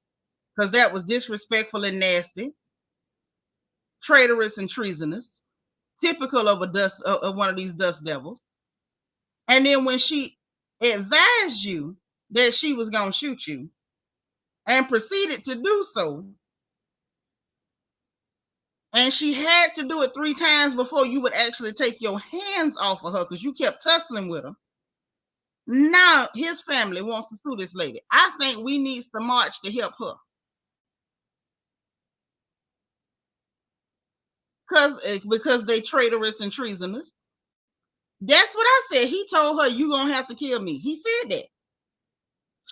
because that was disrespectful and nasty, traitorous and treasonous, typical of one of these dust devils. And then when she advised you that she was going to shoot you and proceeded to do so, and she had to do it 3 times before you would actually take your hands off of her because you kept tussling with her. Now his family wants to sue this lady. I think we need to march to help her. Because they traitorous and treasonous. That's what I said. He told her, you gonna have to kill me. He said that.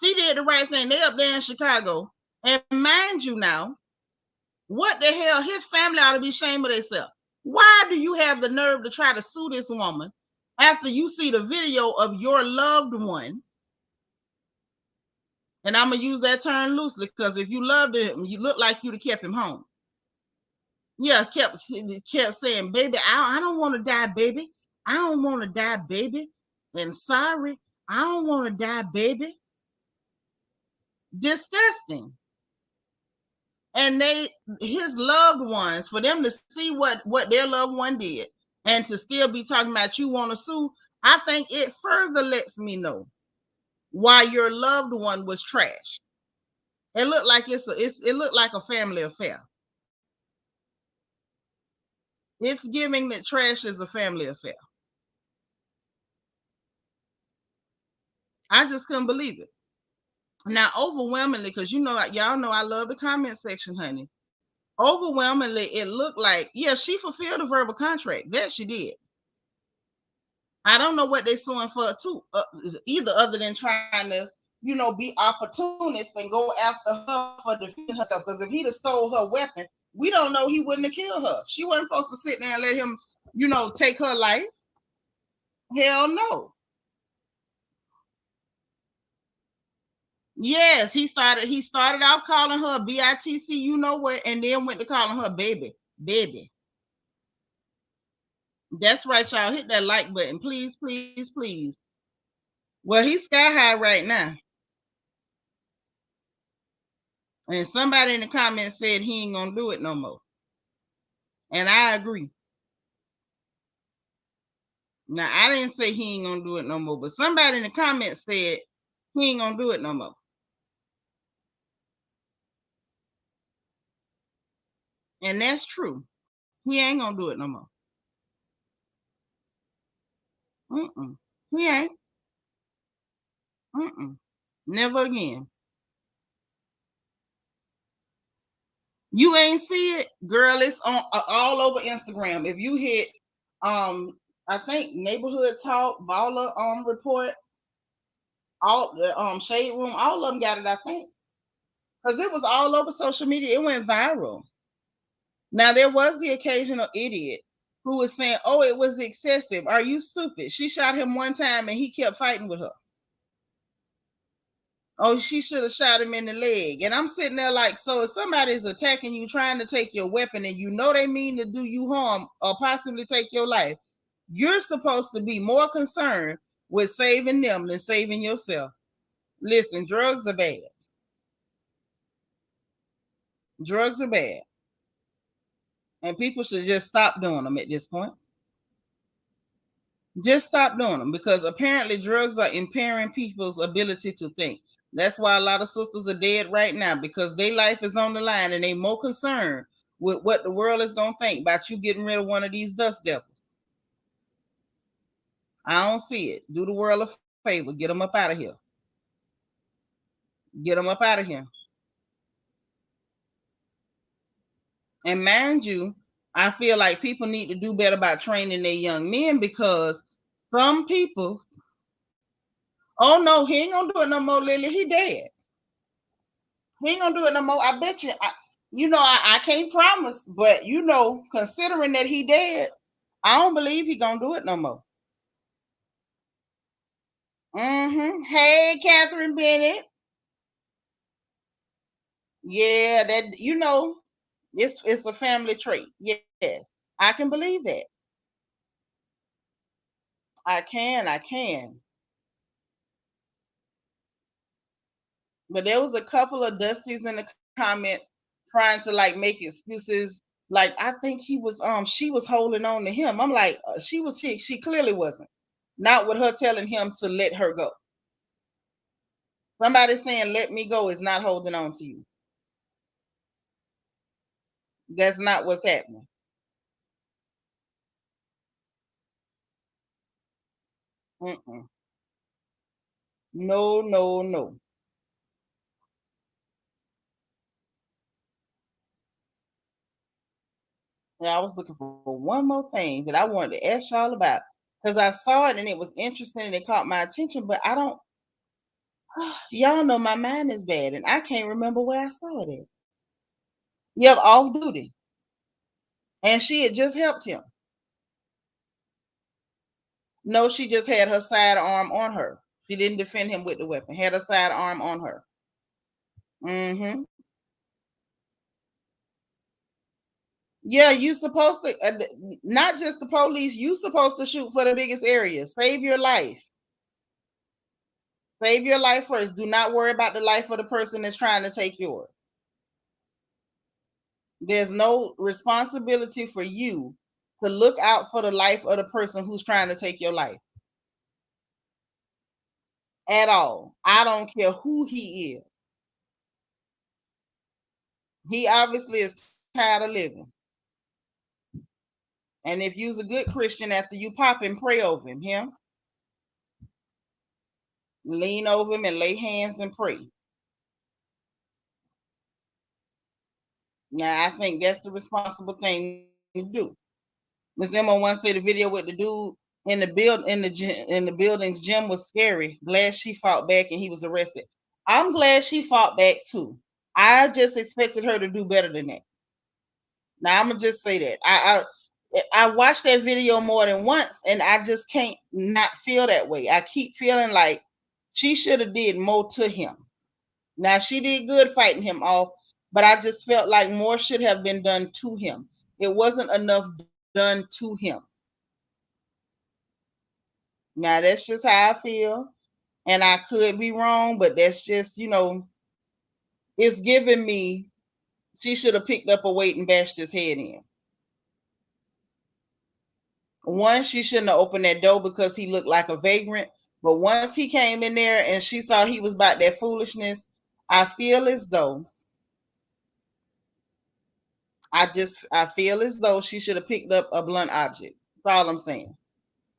She did the right thing. They up there in Chicago. And mind you now, what the hell? His family ought to be ashamed of themselves. Why do you have the nerve to try to sue this woman after you see the video of your loved one? And I'm going to use that term loosely because if you loved him, you look like you'd have kept him home. Yeah, kept saying, baby, I don't want to die, baby. I don't want to die, baby. And sorry, I don't want to die, baby. Disgusting. And his loved ones, for them to see what their loved one did and to still be talking about you want to sue, I think it further lets me know why your loved one was trash. It looked like it looked like a family affair. It's giving that trash is a family affair. I just couldn't believe it. Now, overwhelmingly, because y'all know I love the comment section, honey. Overwhelmingly, it looked like, yeah, she fulfilled a verbal contract. That she did. I don't know what they're suing for too, either, other than trying to, be opportunist and go after her for defending herself. Because if he'd have stole her weapon, we don't know he wouldn't have killed her. She wasn't supposed to sit there and let him, take her life. Hell no. Yes, he started out calling her BITC, you know what, and then went to calling her baby. That's right, y'all. Hit that like button, please, please, please. Well, he's sky high right now. And somebody in the comments said he ain't gonna do it no more. And I agree. Now, I didn't say he ain't gonna do it no more, but somebody in the comments said he ain't gonna do it no more. And that's true. He ain't gonna do it no more. He ain't. Never again. You ain't see it, girl. It's on all over Instagram. If you hit, I think Neighborhood Talk, Baller Report, all the Shade Room, all of them got it. I think because it was all over social media. It went viral. Now there was the occasional idiot who was saying, "Oh, it was excessive. Are you stupid? She shot him one time and he kept fighting with her. Oh, she should have shot him in the leg." And I'm sitting there like, so if somebody's attacking you, trying to take your weapon, and you know they mean to do you harm or possibly take your life, you're supposed to be more concerned with saving them than saving yourself. Listen, drugs are bad. Drugs are bad. And people should just stop doing them at this point. Just stop doing them because apparently drugs are impairing people's ability to think. That's why a lot of sisters are dead right now because their life is on the line and they more concerned with what the world is going to think about you getting rid of one of these dust devils. I don't see it. Do the world a favor. Get them up out of here. Get them up out of here. And mind you, I feel like people need to do better about training their young men because some people, oh no, he ain't gonna do it no more, Lily. He dead. He ain't gonna do it no more. I bet you. I can't promise, but considering that he dead, I don't believe he gonna do it no more. Hey, Catherine Bennett. Yeah, that it's a family trait. Yes, I can believe that. I can. But there was a couple of Dusties in the comments trying to like make excuses. Like I think she was holding on to him. I'm like, she clearly wasn't. Not with her telling him to let her go. Somebody saying let me go is not holding on to you. That's not what's happening. No, no, no. Yeah, I was looking for one more thing that I wanted to ask y'all about because I saw it and it was interesting and it caught my attention, but I don't. Y'all know my mind is bad and I can't remember where I saw it at. Yep, off duty. And she had just helped him. No, she just had her sidearm on her. She didn't defend him with the weapon. Had her sidearm on her. Yeah, you supposed to not just the police. You supposed to shoot for the biggest area. Save your life. Save your life first. Do not worry about the life of the person that's trying to take yours. There's no responsibility for you to look out for the life of the person who's trying to take your life at all. I don't care who he is. He obviously is tired of living. And if you's a good Christian, after you pop and pray over him, lean over him and lay hands and pray. Now, I think that's the responsible thing to do. Miss Emma once said the video with the dude in the building's gym was scary. Glad she fought back and he was arrested. I'm glad she fought back too. I just expected her to do better than that. Now I'm gonna just say that I watched that video more than once, and I just can't not feel that way. I keep feeling like she should have did more to him. Now she did good fighting him off, but I just felt like more should have been done to him. It wasn't enough done to him. Now that's just how I feel, and I could be wrong, but that's just it's giving me she should have picked up a weight and bashed his head in. One, she shouldn't have opened that door because he looked like a vagrant. But once he came in there and she saw he was about that foolishness, I feel as though I feel as though she should have picked up a blunt object. That's all I'm saying.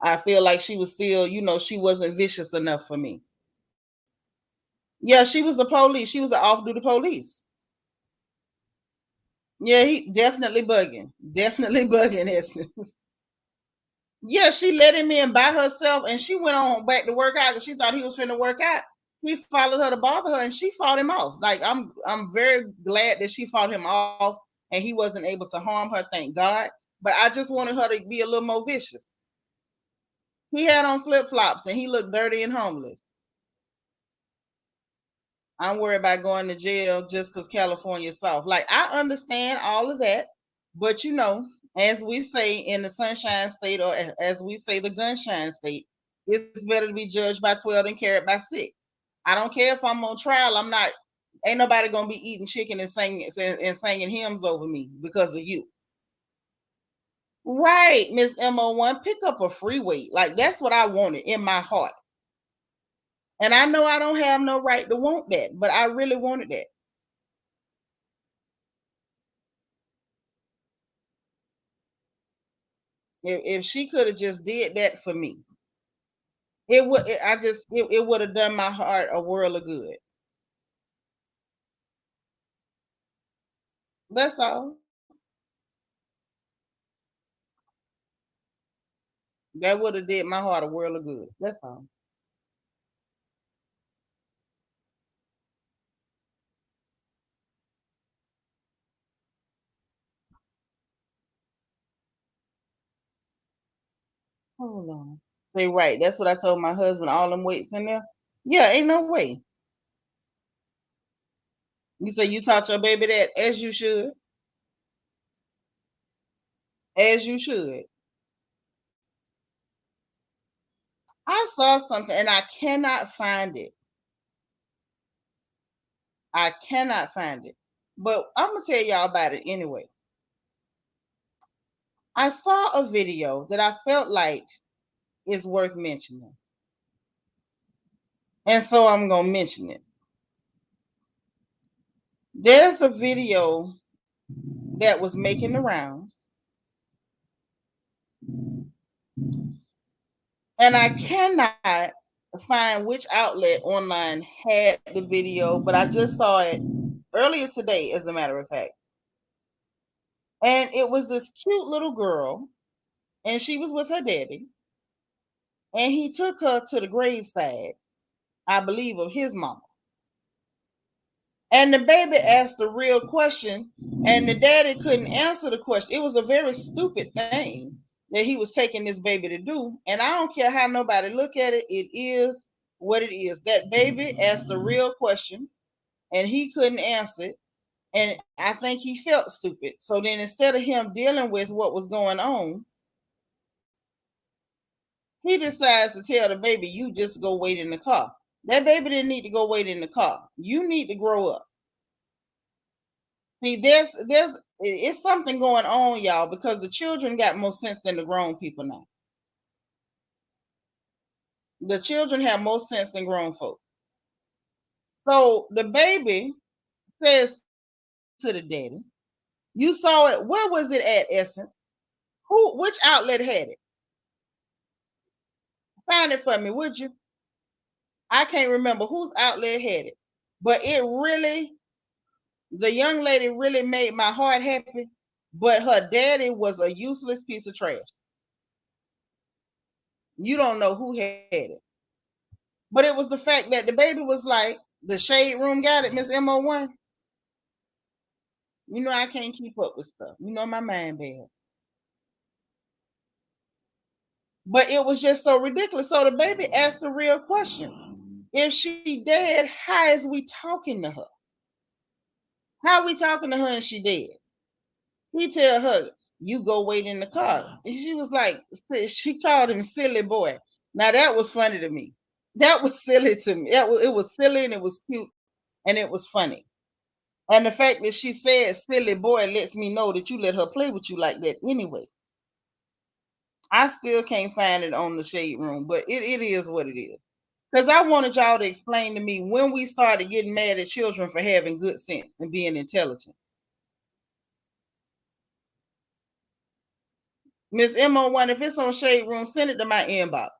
I feel like she was still, she wasn't vicious enough for me. Yeah, she was the police. She was an off-duty police. Yeah, he definitely bugging. Definitely bugging, Essence. Yeah, she let him in by herself and she went on back to work out because she thought he was finna work out. He followed her to bother her and she fought him off. Like I'm very glad that she fought him off and he wasn't able to harm her, thank God. But I just wanted her to be a little more vicious. He had on flip-flops and he looked dirty and homeless. I'm worried about going to jail just because California's soft. Like, I understand all of that, but as we say in the Sunshine State, or as we say the Gunshine State, it's better to be judged by 12 than carried by 6. I don't care if I'm on trial. Ain't nobody gonna be eating chicken and singing hymns over me because of you. Right, Miss MO1, pick up a free weight. Like, that's what I wanted in my heart. And I know I don't have no right to want that, but I really wanted that. If she could have just did that for me, it would have done my heart a world of good. That's all. That would have did my heart a world of good. That's all. Hold on. Say right. That's what I told my husband. All them weights in there. Yeah, ain't no way. You say you taught your baby that, as you should. As you should. I saw something and I cannot find it. I cannot find it. But I'm gonna tell y'all about it anyway. I saw a video that I felt like is worth mentioning. And so I'm gonna mention it. There's a video that was making the rounds. And I cannot find which outlet online had the video, but I just saw it earlier today, as a matter of fact. And it was this cute little girl, and she was with her daddy. And he took her to the graveside, I believe, of his mama. And the baby asked the real question, and the daddy couldn't answer the question. It was a very stupid thing that he was taking this baby to do. And I don't care how nobody look at it, it is what it is. That baby asked the real question, and he couldn't answer it. And I think he felt stupid. So then instead of him dealing with what was going on, he decides to tell the baby, you just go wait in the car. That baby didn't need to go wait in the car. You need to grow up. See, it's something going on, y'all, because the children got more sense than the grown people now. The children have more sense than grown folk. So the baby says to the daddy, you saw it. Where was it at, Essence? Which outlet had it? Find it for me, would you? I can't remember whose outlet had it. But the young lady really made my heart happy. But her daddy was a useless piece of trash. You don't know who had it. But it was the fact that the baby was like, the shade room got it, Miss MO1. You know I can't keep up with stuff. You know my mind bad. But it was just so ridiculous. So the baby asked the real question. If she dead, how is we talking to her? How are we talking to her and she dead? He tell her, you go wait in the car. And she was like, she called him silly boy. Now that was funny to me. That was silly to me. It was silly and it was cute and it was funny. And the fact that she said silly boy lets me know that you let her play with you like that anyway. I still can't find it on the Shade Room, but it is what it is. Because I wanted y'all to explain to me when we started getting mad at children for having good sense and being intelligent. Miss MO1, if it's on Shade Room, send it to my inbox.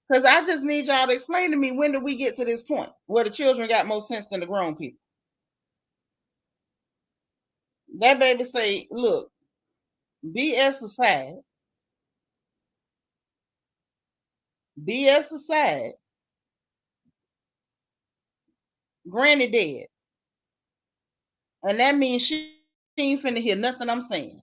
Because I just need y'all to explain to me, when did we get to this point where the children got more sense than the grown people? That baby say, look, BS aside, Granny dead. And that means she ain't finna hear nothing I'm saying.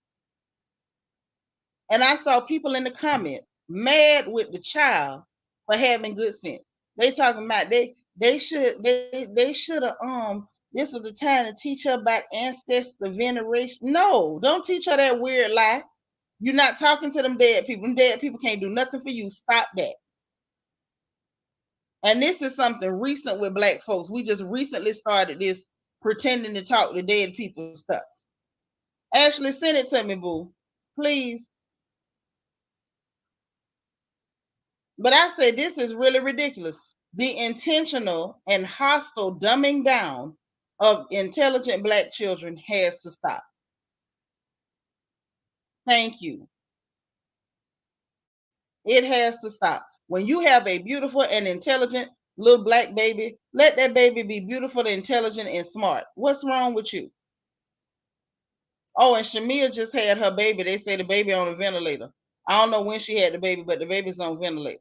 And I saw people in the comments mad with the child for having good sense. They talking about they should have this was the time to teach her about ancestor veneration. No, don't teach her that weird lie. You're not talking to them dead people. Them dead people can't do nothing for you. Stop that. And this is something recent with Black folks. We just recently started this pretending to talk to dead people stuff. Ashley, send it to me, boo. Please. But I say this is really ridiculous. The intentional and hostile dumbing down of intelligent Black children has to stop. Thank you. It has to stop. When you have a beautiful and intelligent little Black baby, let that baby be beautiful, intelligent, and smart. What's wrong with you? Oh, and Shamia just had her baby. They say the baby on a ventilator. I don't know when she had the baby, but the baby's on ventilator.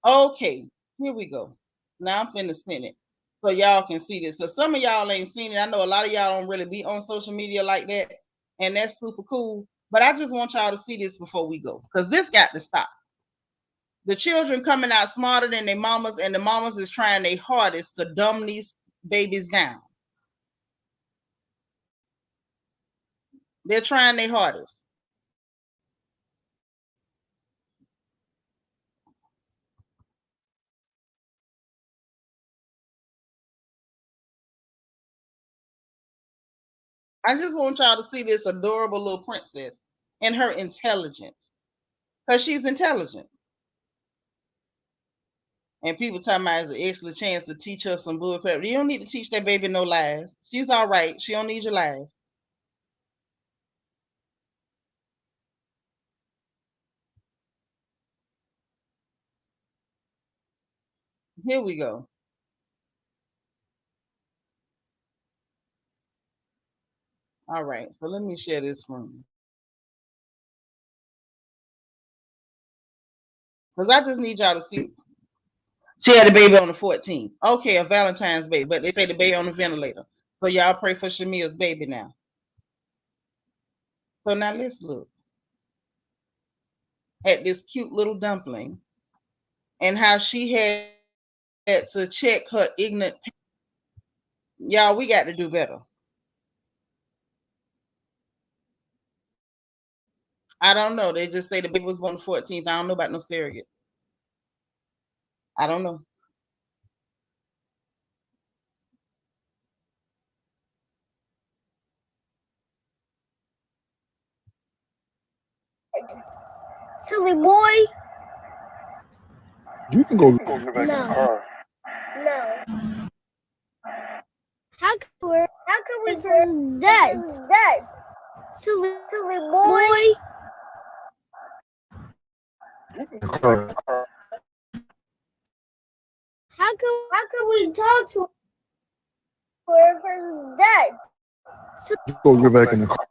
Okay, here we go. Now I'm finna spin it so y'all can see this. Because some of y'all ain't seen it. I know a lot of y'all don't really be on social media like that. And that's super cool. But I just want y'all to see this before we go. Because this got to stop. The children coming out smarter than their mamas, and the mamas is trying their hardest to dumb these babies down. They're trying their hardest. I just want y'all to see this adorable little princess and her intelligence. Because she's intelligent. And people talking about it's an excellent chance to teach her some bullcrap. You don't need to teach that baby no lies. She's all right. She don't need your lies. Here we go. All right. So let me share this room. Because I just need y'all to see. She had a baby on the 14th. Okay, a Valentine's baby. But they say the baby on the ventilator. So y'all pray for Shamia's baby now. So now let's look at this cute little dumpling and how she had to check her ignorant. Y'all, we got to do better. I don't know. They just say the baby was born the 14th. I don't know about no surrogate. I don't know. Silly boy. You can go. Get back in the car. No. How can we turn dead? Silly boy. How can we talk to her if dead? You go get back in the car.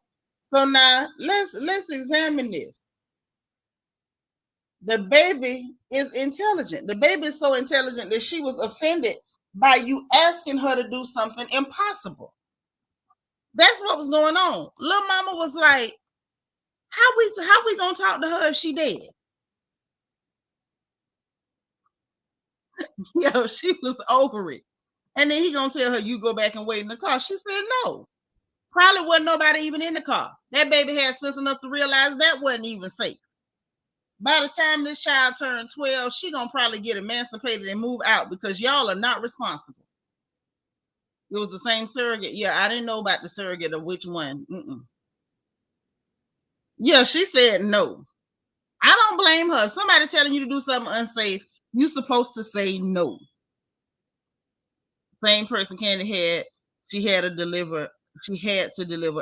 So now let's examine this. The baby is intelligent. The baby is so intelligent that she was offended by you asking her to do something impossible. That's what was going on. Little mama was like, how we gonna talk to her if she dead? Yo, she was over it. And then he gonna tell her, you go back and wait in the car. She said no. Probably wasn't nobody even in the car. That baby had sense enough to realize that wasn't even safe. By the time this child turned 12, she gonna probably get emancipated and move out because y'all are not responsible. It was the same surrogate. Yeah, I didn't know about the surrogate of which one. Yeah, she said no. I don't blame her. If somebody telling you to do something unsafe, you're supposed to say no. Same person Candy had. She had to deliver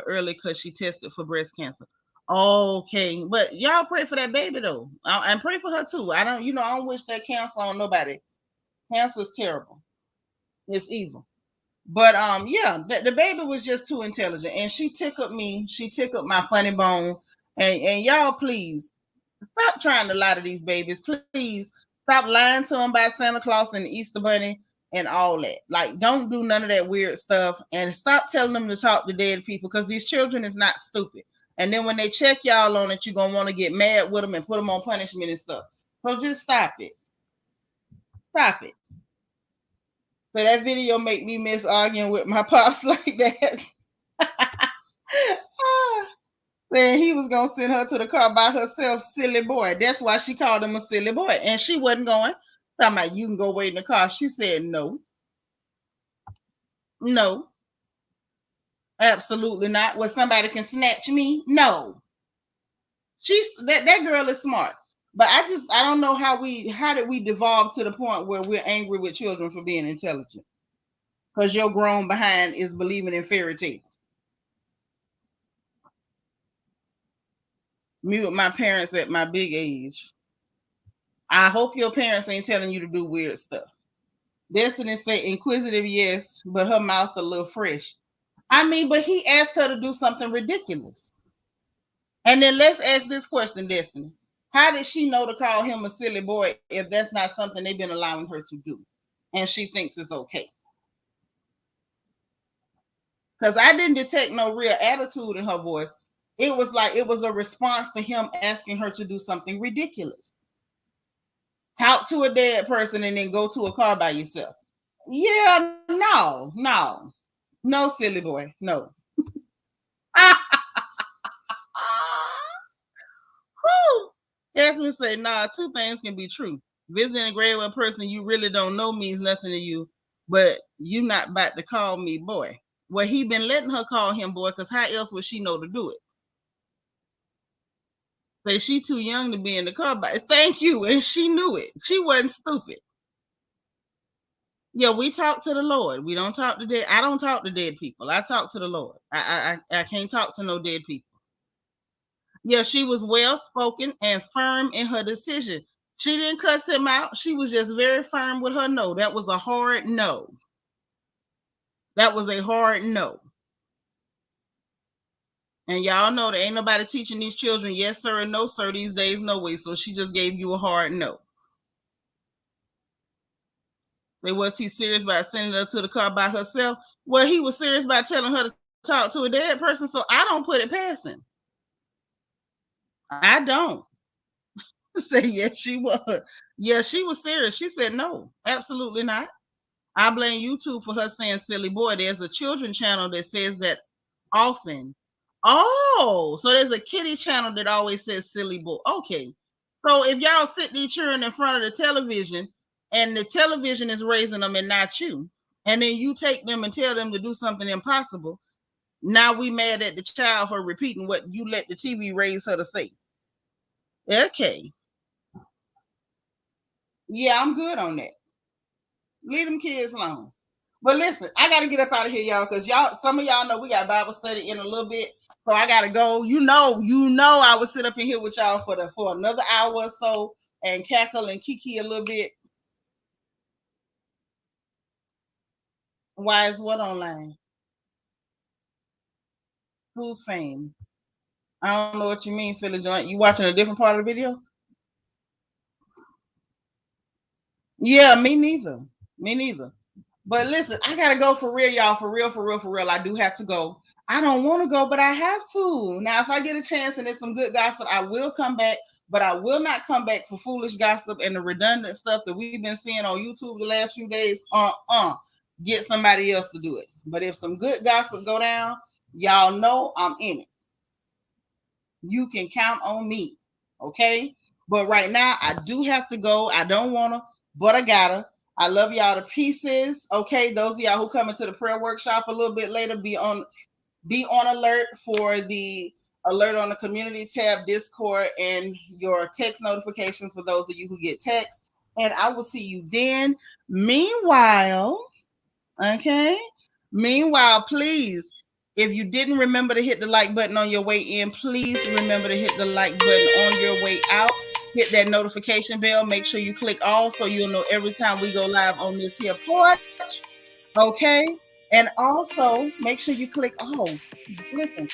early because she tested for breast cancer. Okay, but y'all pray for that baby though, and pray for her too. I don't wish that cancer on nobody. Cancer is terrible. It's evil. But yeah, the baby was just too intelligent, and she tickled me. She tickled my funny bone. And y'all, please stop trying to lie to these babies. Please stop lying to them about Santa Claus and the Easter Bunny and all that. Like, don't do none of that weird stuff, and stop telling them to talk to dead people, because these children is not stupid. And then when they check y'all on it, you're gonna want to get mad with them and put them on punishment and stuff. So just stop it. Stop it. So that video make me miss arguing with my pops like that. Then he was gonna send her to the car by herself, silly boy. That's why she called him a silly boy, and she wasn't going. Talking about you can go wait in the car. She said no, no, absolutely not. Well, somebody can snatch me. No, that girl is smart, but I don't know how did we devolve to the point where we're angry with children for being intelligent because your grown behind is believing in fairy tales. Me with my parents at my big age. I hope your parents ain't telling you to do weird stuff. Destiny said inquisitive, yes, but her mouth a little fresh. I mean, but he asked her to do something ridiculous. And then let's ask this question, Destiny. How did she know to call him a silly boy if that's not something they've been allowing her to do? And she thinks it's okay. Because I didn't detect no real attitude in her voice. It was like it was a response to him asking her to do something ridiculous. Talk to a dead person and then go to a car by yourself. Yeah, no, silly boy, no. Jasmine say, nah, two things can be true. Visiting a grave with a person you really don't know means nothing to you, but you not about to call me boy. Well, he been letting her call him boy, because how else would she know to do it? Say she too young to be in the car by. Thank you, and she knew it. She wasn't stupid. Yeah, we talk to the Lord. We don't talk to dead. I don't talk to dead people. I talk to the Lord. I can't talk to no dead people. Yeah, she was well spoken and firm in her decision. She didn't cuss him out. She was just very firm with her no. That was a hard no. That was a hard no. And y'all know there ain't nobody teaching these children yes sir and no sir these days, no way. So she just gave you a hard no. Was he serious about sending her to the car by herself? Well, he was serious about telling her to talk to a dead person, so I don't put it past him. I don't. Say yes, she was. Yeah, she was serious. She said no, absolutely not. I blame YouTube for her saying silly boy. There's a children's channel that says that often. Oh, so there's a kiddie channel that always says silly boy. Okay. So if y'all sit these children in front of the television and the television is raising them and not you, and then you take them and tell them to do something impossible, now we mad at the child for repeating what you let the TV raise her to say. Okay. Yeah, I'm good on that. Leave them kids alone. But listen, I got to get up out of here, y'all, because some of y'all know we got Bible study in a little bit. So I got to go. You know, I would sit up in here with y'all for another hour or so and cackle and kiki a little bit. Why is what online? Who's fame? I don't know what you mean, Philly Joint. You watching a different part of the video? Yeah, me neither. But listen, I gotta go for real, y'all. For real. I do have to go. I don't want to go, but I have to. Now, if I get a chance and there's some good gossip, I will come back. But I will not come back for foolish gossip and the redundant stuff that we've been seeing on YouTube the last few days. Get somebody else to do it. But if some good gossip go down, y'all know I'm in it. You can count on me. Okay? But right now, I do have to go. I don't want to, but I gotta. I love y'all to pieces. Okay, those of y'all who come into the prayer workshop a little bit later, be on alert for the alert on the community tab, Discord, and your text notifications for those of you who get text. And I will see you then. Meanwhile, please, if you didn't remember to hit the like button on your way in, please remember to hit the like button on your way out. Hit that notification bell. Make sure you click all so you'll know every time we go live on this here porch. Okay? And also make sure you click all. Listen,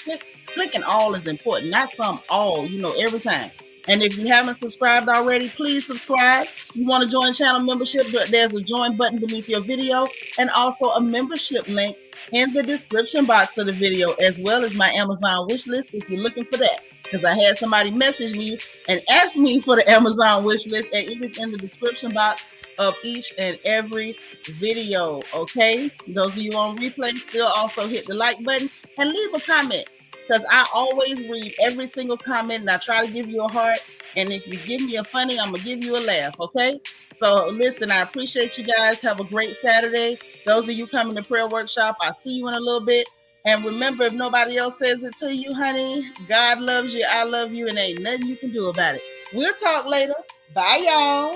clicking all is important, not some all, every time. And if you haven't subscribed already, please subscribe. You want to join channel membership, there's a join button beneath your video and also a membership link in the description box of the video, as well as my Amazon wish list if you're looking for that. Because I had somebody message me and ask me for the Amazon wish list, and it is in the description box of each and every video. Okay, those of you on replay, still also hit the like button and leave a comment, because I always read every single comment and I try to give you a heart. And if you give me a funny, I'm gonna give you a laugh. Okay, so listen, I appreciate you guys. Have a great Saturday. Those of you coming to prayer workshop, I'll see you in a little bit. And remember, if nobody else says it to you, honey, God loves you, I love you, and ain't nothing you can do about it. We'll talk later. Bye, y'all.